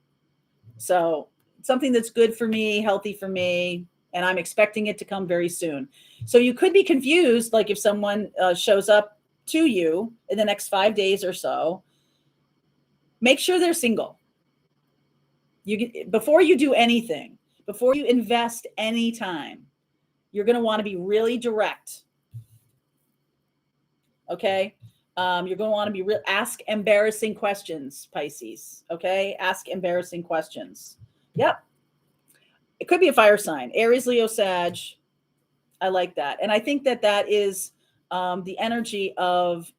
So something that's good for me, healthy for me, and I'm expecting it to come very soon. So you could be confused, like if someone shows up to you in the next 5 days or so, make sure they're single. Before you do anything, before you invest any time, you're going to want to be really direct. Okay. You're going to want to be ask embarrassing questions, Pisces. Okay. Ask embarrassing questions. Yep. It could be a fire sign, Aries, Leo, Sag. I like that. And I think that is the energy of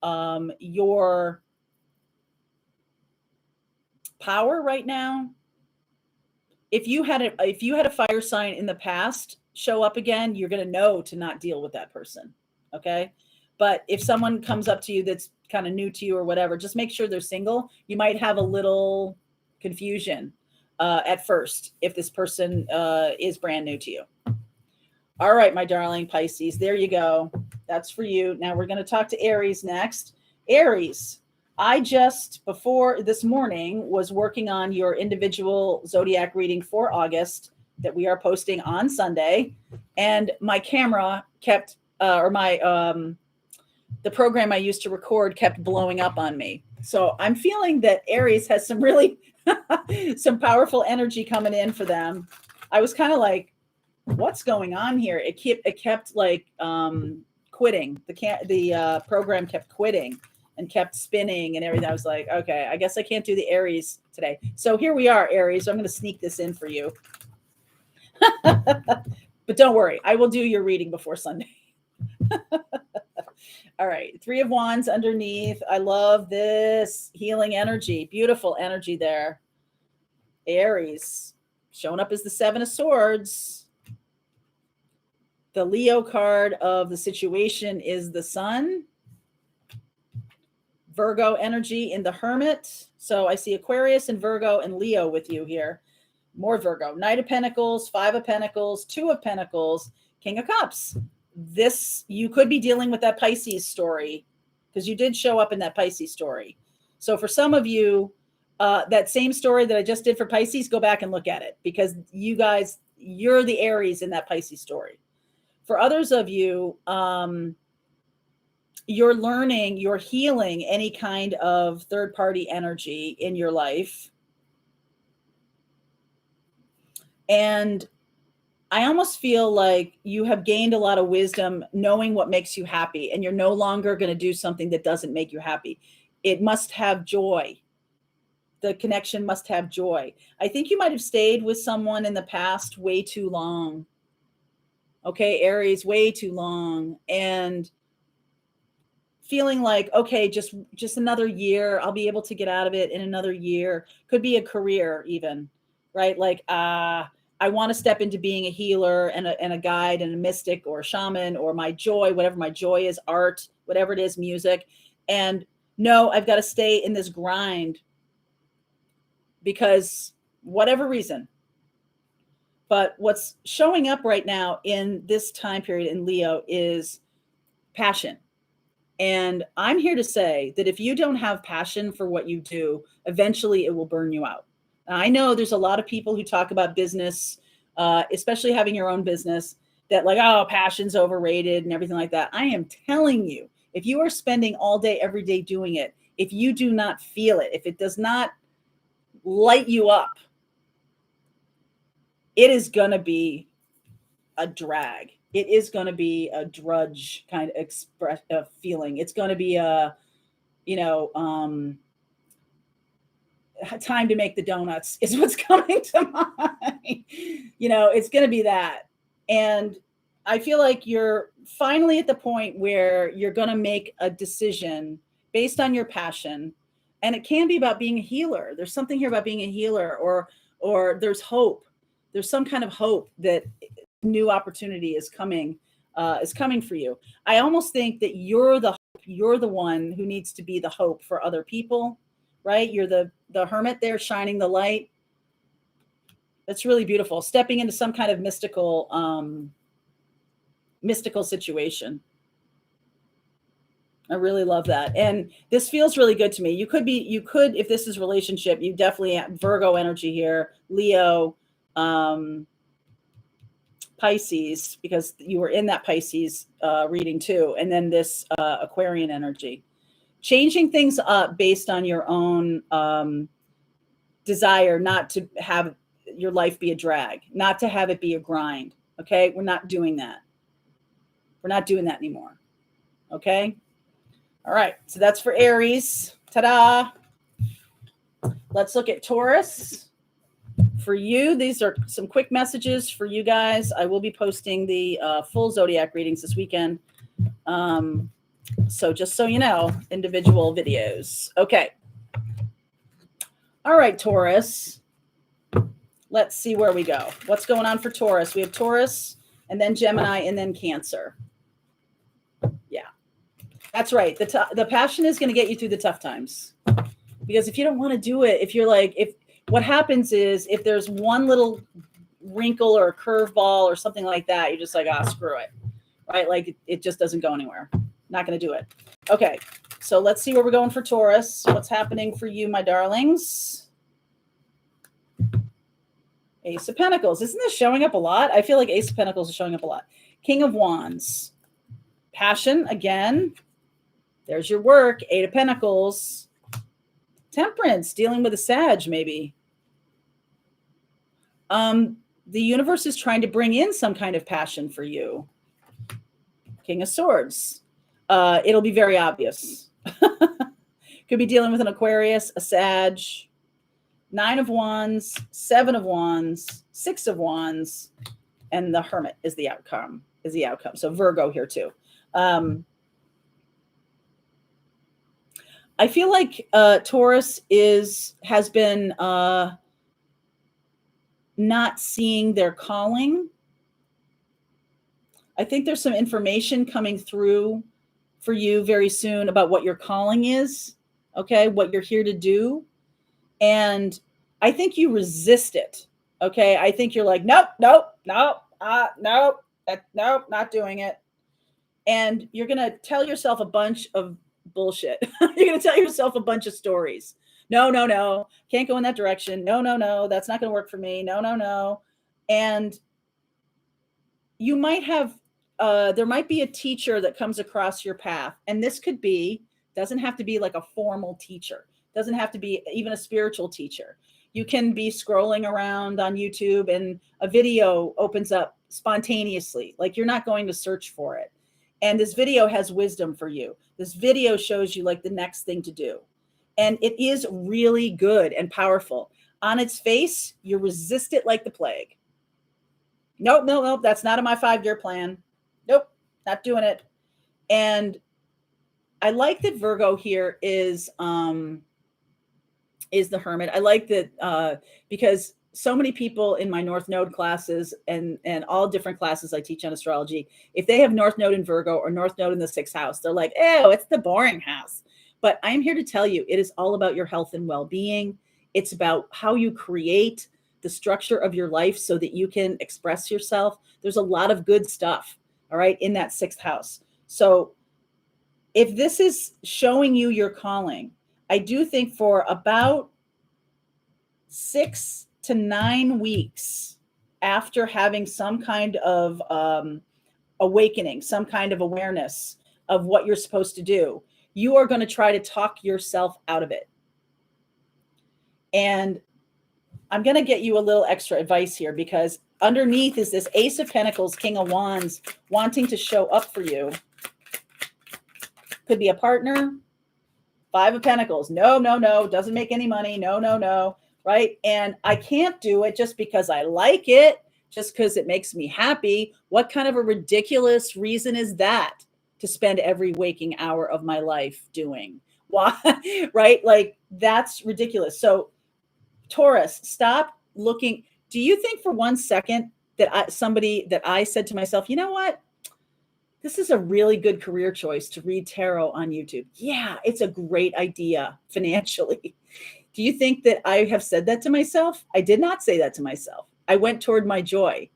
your power right now. If you had a fire sign in the past show up again, you're going to know to not deal with that person. Okay. But if someone comes up to you that's kind of new to you or whatever, just make sure they're single. You might have a little confusion at first, if this person is brand new to you. All right, my darling Pisces, there you go. That's for you. Now we're going to talk to Aries next. Aries, I just, before this morning, was working on your individual zodiac reading for August that we are posting on Sunday. And my camera kept, the program I used to record kept blowing up on me. So I'm feeling that Aries has some really, some powerful energy coming in for them. I was kind of like, what's going on here? It kept like quitting. The program kept quitting and kept spinning and everything. I was like, okay, I guess I can't do the Aries today. So here we are, Aries. So I'm going to sneak this in for you. But don't worry, I will do your reading before Sunday. All right, 3 of Wands underneath. I love this healing energy. Beautiful energy there. Aries, showing up as the 7 of Swords. The Leo card of the situation is the Sun. Virgo energy in the Hermit. So I see Aquarius and Virgo and Leo with you here. More Virgo. Knight of Pentacles, 5 of Pentacles, 2 of Pentacles, King of Cups. This, you could be dealing with that Pisces story because you did show up in that Pisces story. So for some of you, that same story that I just did for Pisces, go back and look at it because you guys, you're the Aries in that Pisces story. For others of you, you're learning, you're healing any kind of third-party energy in your life. And I almost feel like you have gained a lot of wisdom knowing what makes you happy, and you're no longer going to do something that doesn't make you happy. It must have joy. The connection must have joy. I think you might have stayed with someone in the past way too long. Okay, Aries, way too long. And feeling like, okay, just another year, I'll be able to get out of it in another year. Could be a career even, right? Like, I want to step into being a healer and a guide and a mystic or a shaman or my joy, whatever my joy is, art, whatever it is, music. And no, I've got to stay in this grind because whatever reason. But what's showing up right now in this time period in Leo is passion. And I'm here to say that if you don't have passion for what you do, eventually it will burn you out. Now, I know there's a lot of people who talk about business, especially having your own business, that like, oh, passion's overrated and everything like that. I am telling you, if you are spending all day, every day doing it, if you do not feel it, if it does not light you up, it is going to be a drag. It is going to be a drudge kind of feeling. It's going to be a, time to make the donuts is what's coming to mind. It's going to be that. And I feel like you're finally at the point where you're going to make a decision based on your passion. And it can be about being a healer. There's something here about being a healer, or there's hope. There's some kind of hope that new opportunity is coming for you. I almost think that you're the one who needs to be the hope for other people, right? You're the hermit there shining the light. That's really beautiful. Stepping into some kind of mystical situation. I really love that. And this feels really good to me. You could, if this is relationship, you definitely have Virgo energy here, Leo, Pisces, because you were in that Pisces reading too. And then this Aquarian energy. Changing things up based on your own desire not to have your life be a drag, not to have it be a grind. Okay. We're not doing that. We're not doing that anymore. Okay. All right. So that's for Aries. Ta-da. Let's look at Taurus. For you, these are some quick messages for you guys. I will be posting the full zodiac readings this weekend. So just so you know, individual videos. Okay. All right, Taurus. Let's see where we go. What's going on for Taurus? We have Taurus and then Gemini and then Cancer. Yeah, that's right. The passion is going to get you through the tough times. Because if you don't want to do it, if you're like, what happens is if there's one little wrinkle or a curveball or something like that, you're just like, ah, screw it, right? Like it just doesn't go anywhere. Not going to do it. Okay, so let's see where we're going for Taurus. What's happening for you, my darlings? Ace of Pentacles. Isn't this showing up a lot? I feel like Ace of Pentacles is showing up a lot. King of Wands. Passion, again. There's your work. Eight of Pentacles. Temperance, dealing with a Sag, maybe. The universe is trying to bring in some kind of passion for you. King of Swords. It'll be very obvious. Could be dealing with an Aquarius, a Sag. Nine of Wands, Seven of Wands, Six of Wands, and the Hermit is the outcome. So Virgo here too. I feel like Taurus has been not seeing their calling. I think there's some information coming through for you very soon about what your calling is, okay, what you're here to do. And I think you resist it, okay? I think you're like, nope, not doing it. And you're going to tell yourself a bunch of bullshit. You're going to tell yourself a bunch of stories. No, can't go in that direction. No, that's not going to work for me. No. And you might have, there might be a teacher that comes across your path. And this doesn't have to be like a formal teacher. Doesn't have to be even a spiritual teacher. You can be scrolling around on YouTube and a video opens up spontaneously. Like you're not going to search for it. And this video has wisdom for you. This video shows you like the next thing to do. And it is really good and powerful. On its face, you resist it like the plague. Nope. That's not in my 5-year plan. Nope, not doing it. And I like that Virgo here is the Hermit. I like that because so many people in my North Node classes and all different classes I teach on astrology, if they have North Node in Virgo or North Node in the 6th house, they're like, ew, it's the boring house. But I'm here to tell you, it is all about your health and well-being. It's about how you create the structure of your life so that you can express yourself. There's a lot of good stuff, all right, in that 6th house. So if this is showing you your calling, I do think for about 6 to 9 weeks after having some kind of awakening, some kind of awareness of what you're supposed to do, you are going to try to talk yourself out of it. And I'm going to get you a little extra advice here because underneath is this Ace of Pentacles, King of Wands, wanting to show up for you. Could be a partner. 5 of Pentacles. No. Doesn't make any money. No. Right? And I can't do it just because I like it, just because it makes me happy. What kind of a ridiculous reason is that to spend every waking hour of my life doing? Why? Right? Like that's ridiculous. So Taurus, stop looking. Do you think for 1 second that I said to myself, you know what? This is a really good career choice to read tarot on YouTube. Yeah, it's a great idea financially. Do you think that I have said that to myself? I did not say that to myself. I went toward my joy.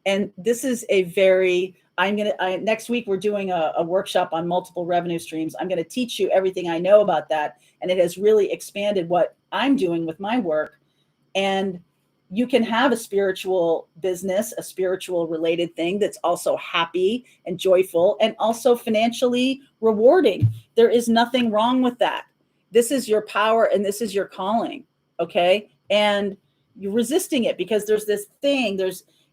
And this is a very, next week, we're doing a workshop on multiple revenue streams. I'm going to teach you everything I know about that. And it has really expanded what I'm doing with my work. And you can have a spiritual business, a spiritual related thing that's also happy and joyful and also financially rewarding. There is nothing wrong with that. This is your power and this is your calling. Okay. And you're resisting it because there's this thing,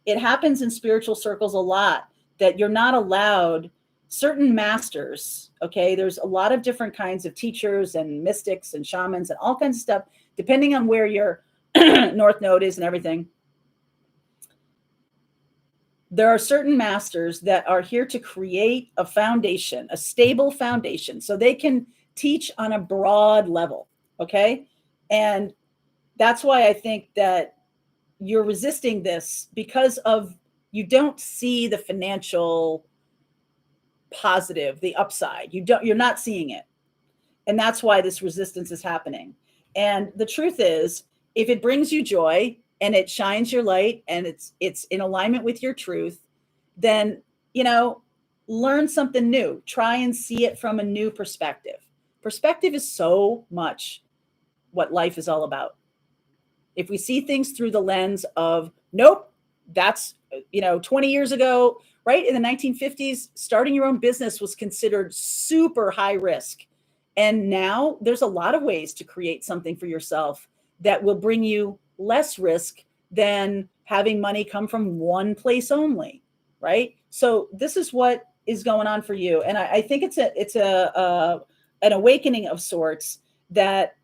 it happens in spiritual circles a lot that you're not allowed certain masters. Okay. There's a lot of different kinds of teachers and mystics and shamans and all kinds of stuff, depending on where your North Node is and everything. There are certain masters that are here to create a foundation, a stable foundation, so they can teach on a broad level. Okay. And that's why I think that you're resisting this because of you don't see the financial positive, the upside. You're not seeing it. And that's why this resistance is happening. And the truth is, if it brings you joy and it shines your light and it's in alignment with your truth, then, learn something new. Try and see it from a new perspective. Perspective is so much what life is all about. If we see things through the lens of, nope, that's, 20 years ago, right? In the 1950s, starting your own business was considered super high risk. And now there's a lot of ways to create something for yourself that will bring you less risk than having money come from one place only, right? So this is what is going on for you. And I think it's an awakening of sorts, that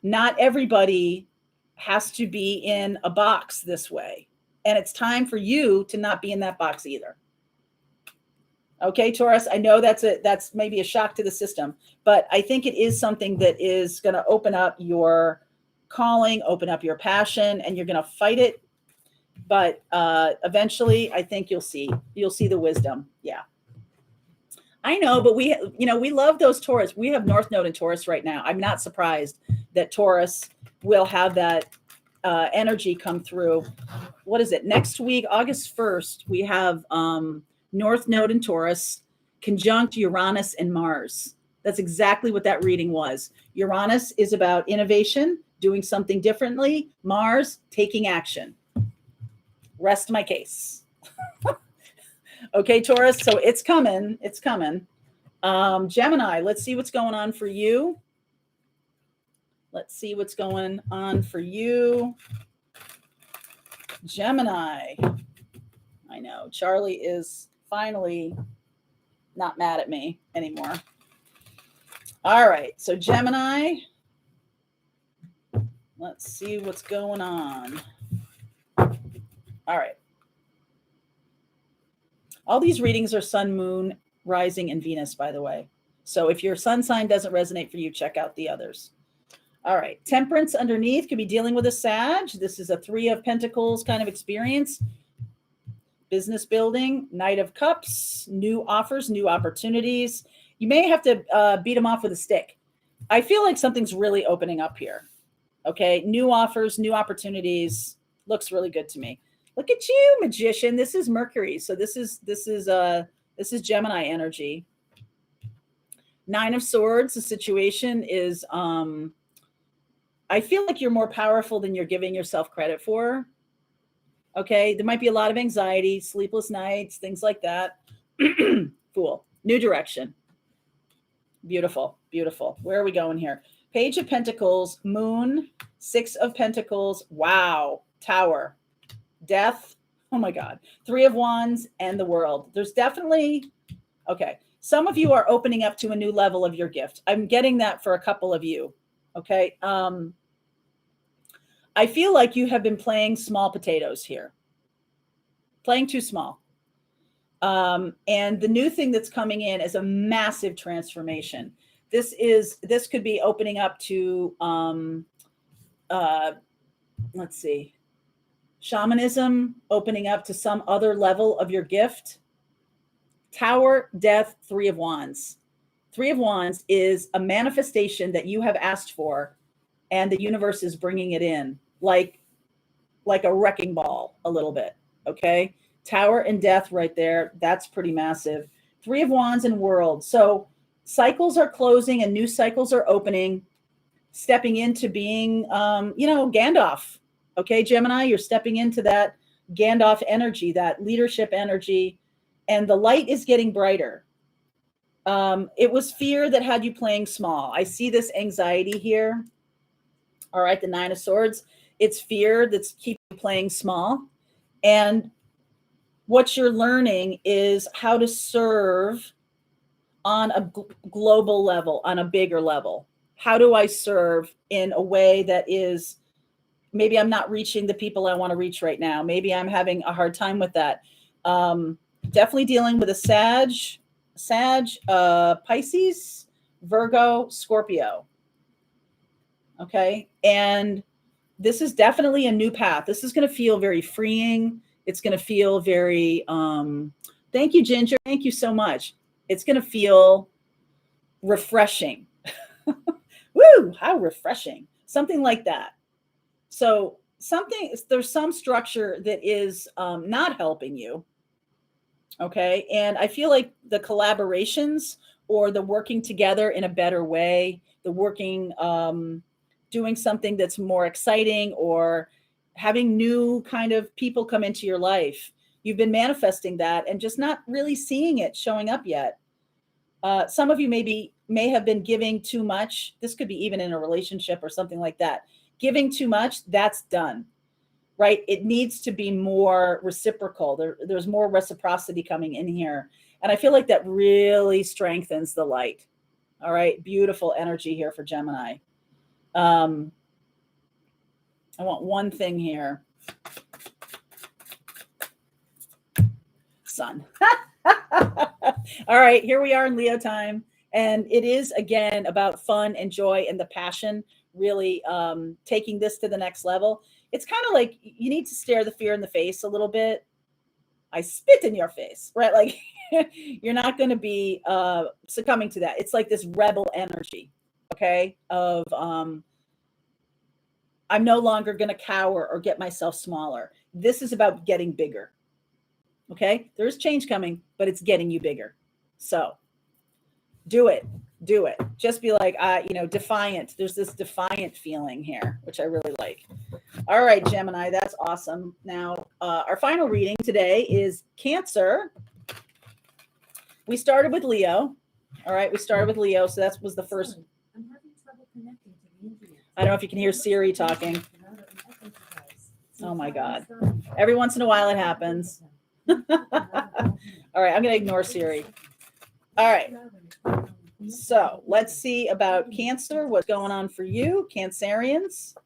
not everybody has to be in a box this way. And it's time for you to not be in that box either. Okay, Taurus, I know that's maybe a shock to the system, but I think it is something that is going to open up your calling, open up your passion, and you're going to fight it. But eventually, I think you'll see the wisdom. Yeah. I know, but we love those Taurus. We have North Node in Taurus right now. I'm not surprised that Taurus will have that energy come through. What is it? Next week, August 1st, we have North Node in Taurus conjunct Uranus and Mars. That's exactly what that reading was. Uranus is about innovation, doing something differently. Mars, taking action. Rest my case. Okay, Taurus, so it's coming. It's coming. Gemini, let's see what's going on for you. Let's see what's going on for you. Gemini. I know, Charlie is finally not mad at me anymore. All right, so Gemini, let's see what's going on. All right. All these readings are Sun, Moon, Rising, and Venus, by the way. So if your sun sign doesn't resonate for you, check out the others. All right. Temperance underneath could be dealing with a Sag. This is a 3 of Pentacles kind of experience. Business building, Knight of Cups, new offers, new opportunities. You may have to beat them off with a stick. I feel like something's really opening up here. Okay. New offers, new opportunities. Looks really good to me. Look at you, Magician. This is Mercury. So this is Gemini energy. 9 of Swords. The situation is, I feel like you're more powerful than you're giving yourself credit for. Okay. There might be a lot of anxiety, sleepless nights, things like that. Fool. New direction. Beautiful. Beautiful. Where are we going here? Page of Pentacles, Moon, 6 of Pentacles. Wow. Tower. Death. Oh my God. 3 of Wands and the World. There's definitely, okay. Some of you are opening up to a new level of your gift. I'm getting that for a couple of you. Okay. I feel like you have been playing small potatoes here. Playing too small. And the new thing that's coming in is a massive transformation. This could be opening up to, let's see, shamanism, opening up to some other level of your gift. Tower, Death, 3 of Wands. 3 of Wands is a manifestation that you have asked for, and the universe is bringing it in like a wrecking ball a little bit. Okay. Tower and Death right there. That's pretty massive. 3 of Wands and World. So cycles are closing and new cycles are opening, stepping into being, Gandalf. Okay, Gemini, you're stepping into that Gandalf energy, that leadership energy, and the light is getting brighter. It was fear that had you playing small. I see this anxiety here. All right, the 9 of Swords. It's fear that's keeping you playing small. And what you're learning is how to serve on a global level, on a bigger level. How do I serve in a way that is, maybe I'm not reaching the people I want to reach right now. Maybe I'm having a hard time with that. Definitely dealing with a Sag, Pisces, Virgo, Scorpio. Okay. And this is definitely a new path. This is going to feel very freeing. It's going to feel very, thank you, Ginger. Thank you so much. It's going to feel refreshing. Woo, how refreshing. Something like that. So there's some structure that is not helping you. Okay. And I feel like the collaborations or the working together in a better way, the working, doing something that's more exciting, or having new kind of people come into your life. You've been manifesting that and just not really seeing it showing up yet. Some of you may have been giving too much. This could be even in a relationship or something like that. Giving too much, that's done, right? It needs to be more reciprocal. There's more reciprocity coming in here. And I feel like that really strengthens the light. All right. Beautiful energy here for Gemini. I want one thing here. Sun. All right. Here we are in Leo time. And it is, again, about fun and joy and the passion, really taking this to the next level. It's kind of like you need to stare the fear in the face a little bit. I spit in your face, right? Like you're not going to be succumbing to that. It's like this rebel energy, okay, of I'm no longer going to cower or get myself smaller. This is about getting bigger, okay? There's change coming, but it's getting you bigger. So do it. Do it. Just be like, defiant. There's this defiant feeling here, which I really like. All right, Gemini, that's awesome. Now, our final reading today is Cancer. We started with Leo. All right, we started with Leo, so that was the first. I'm having trouble connecting to the internet. I don't know if you can hear Siri talking. Oh my God. Every once in a while it happens. All right, I'm going to ignore Siri. All right. So let's see about Cancer. What's going on for you, Cancerians?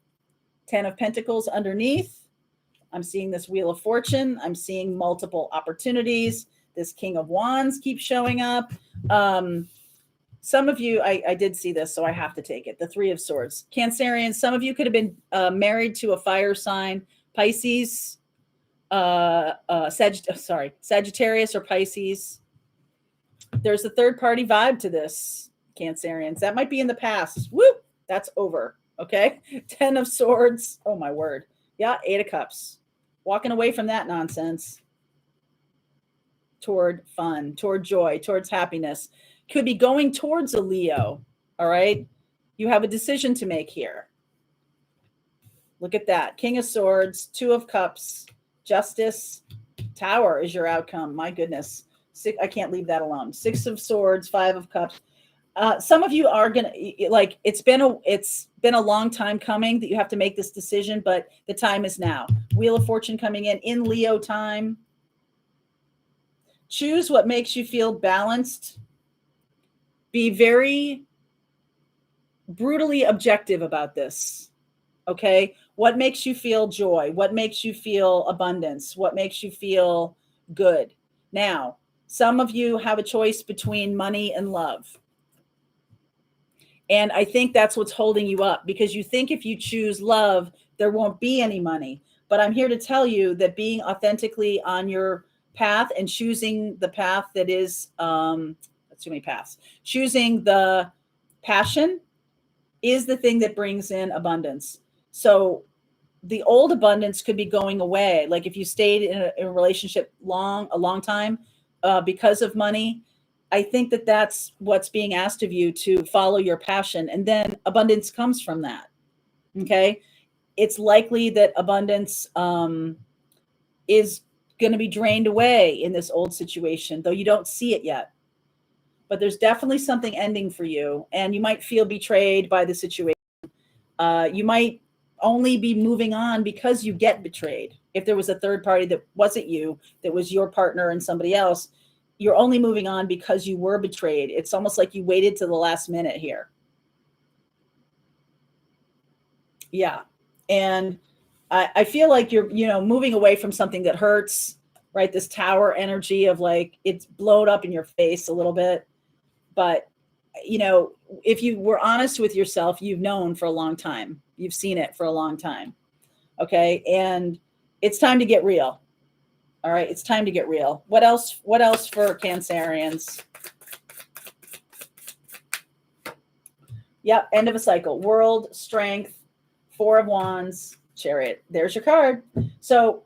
10 of Pentacles underneath. I'm seeing this Wheel of Fortune. I'm seeing multiple opportunities. This King of Wands keeps showing up. Some of you, I did see this, so I have to take it. The Three of Swords. Cancerians, some of you could have been married to a fire sign, Pisces, Sagittarius or Pisces. There's a third party vibe to this, Cancerians. That might be in the past. Woo! That's over. Okay. 10 of Swords. Oh my word. Yeah. 8 of Cups. Walking away from that nonsense toward fun, toward joy, towards happiness. Could be going towards a Leo. All right. You have a decision to make here. Look at that. King of Swords, 2 of Cups, Justice, Tower is your outcome. My goodness. I can't leave that alone. 6 of Swords, 5 of Cups. Some of you are gonna it's been a long time coming that you have to make this decision, but the time is now. Wheel of Fortune coming in Leo time. Choose what makes you feel balanced. Be very brutally objective about this. Okay, what makes you feel joy? What makes you feel abundance? What makes you feel good? Now, some of you have a choice between money and love. And I think that's what's holding you up, because you think if you choose love, there won't be any money. But I'm here to tell you that being authentically on your path and choosing the path that is, that's too many paths, choosing the passion is the thing that brings in abundance. So the old abundance could be going away. Like if you stayed in a relationship a long time because of money, I think that that's what's being asked of you, to follow your passion. And then abundance comes from that. Okay. It's likely that abundance is going to be drained away in this old situation, though you don't see it yet. But there's definitely something ending for you, and you might feel betrayed by the situation. You might only be moving on because you get betrayed. If there was a third party that wasn't you, that was your partner and somebody else, you're only moving on because you were betrayed. It's almost like you waited to the last minute here. Yeah. And I feel like you're, moving away from something that hurts, right? This Tower energy of like, it's blown up in your face a little bit. But, if you were honest with yourself, you've known for a long time. You've seen it for a long time. Okay. And it's time to get real. All right. It's time to get real. What else for Cancerians? Yep. End of a cycle. World, strength, 4 of Wands, Chariot. There's your card. So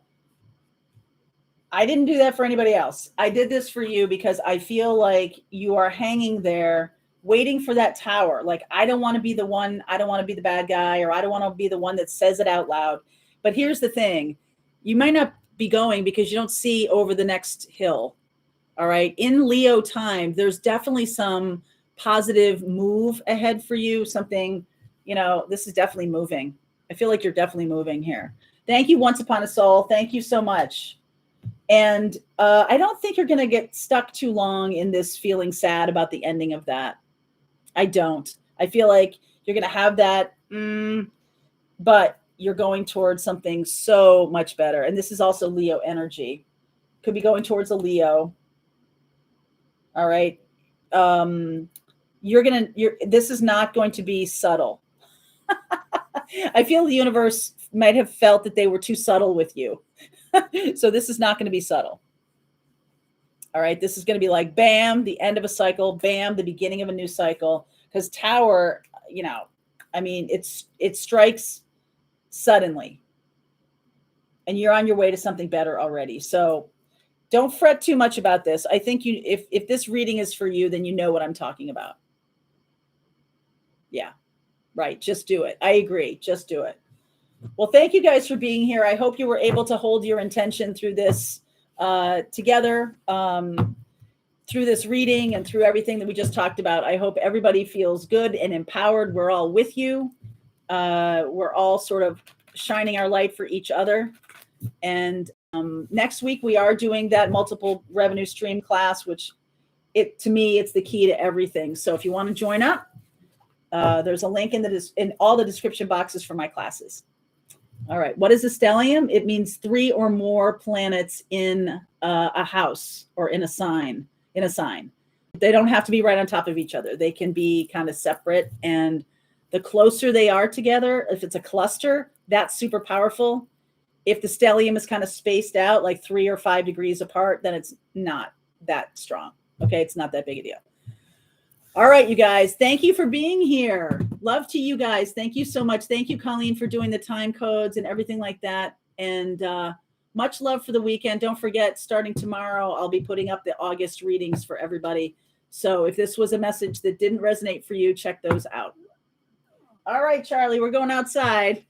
I didn't do that for anybody else. I did this for you because I feel like you are hanging there waiting for that tower. Like, I don't want to be the one, I don't want to be the bad guy, or I don't want to be the one that says it out loud. But here's the thing. You might not be going because you don't see over the next hill. All right. In Leo time, there's definitely some positive move ahead for you. Something, this is definitely moving. I feel like you're definitely moving here. Thank you, Once Upon a Soul. Thank you so much. And I don't think you're going to get stuck too long in this feeling sad about the ending of that. I don't. I feel like you're going to have that, but you're going towards something so much better. And this is also Leo energy. Could be going towards a Leo. All right. This is not going to be subtle. I feel the universe might have felt that they were too subtle with you. So this is not going to be subtle. All right. This is going to be like, bam, the end of a cycle, bam, the beginning of a new cycle. Because Tower, it strikes suddenly. And you're on your way to something better already. So don't fret too much about this. I think if this reading is for you, then you know what I'm talking about. Yeah, right. Just do it. I agree. Just do it. Well, thank you guys for being here. I hope you were able to hold your intention through this together, through this reading and through everything that we just talked about. I hope everybody feels good and empowered. We're all with you. We're all sort of shining our light for each other. And next week, we are doing that multiple revenue stream class, which to me, it's the key to everything. So if you want to join up, there's a link in all the description boxes for my classes. All right. What is a stellium? It means 3 or more planets in a house or in a sign. They don't have to be right on top of each other. They can be kind of separate. And the closer they are together, if it's a cluster, that's super powerful. If the stellium is kind of spaced out, like 3 or 5 degrees apart, then it's not that strong. Okay. It's not that big a deal. All right, you guys. Thank you for being here. Love to you guys. Thank you so much. Thank you, Colleen, for doing the time codes and everything like that. And much love for the weekend. Don't forget, starting tomorrow, I'll be putting up the August readings for everybody. So if this was a message that didn't resonate for you, check those out. All right, Charlie, we're going outside.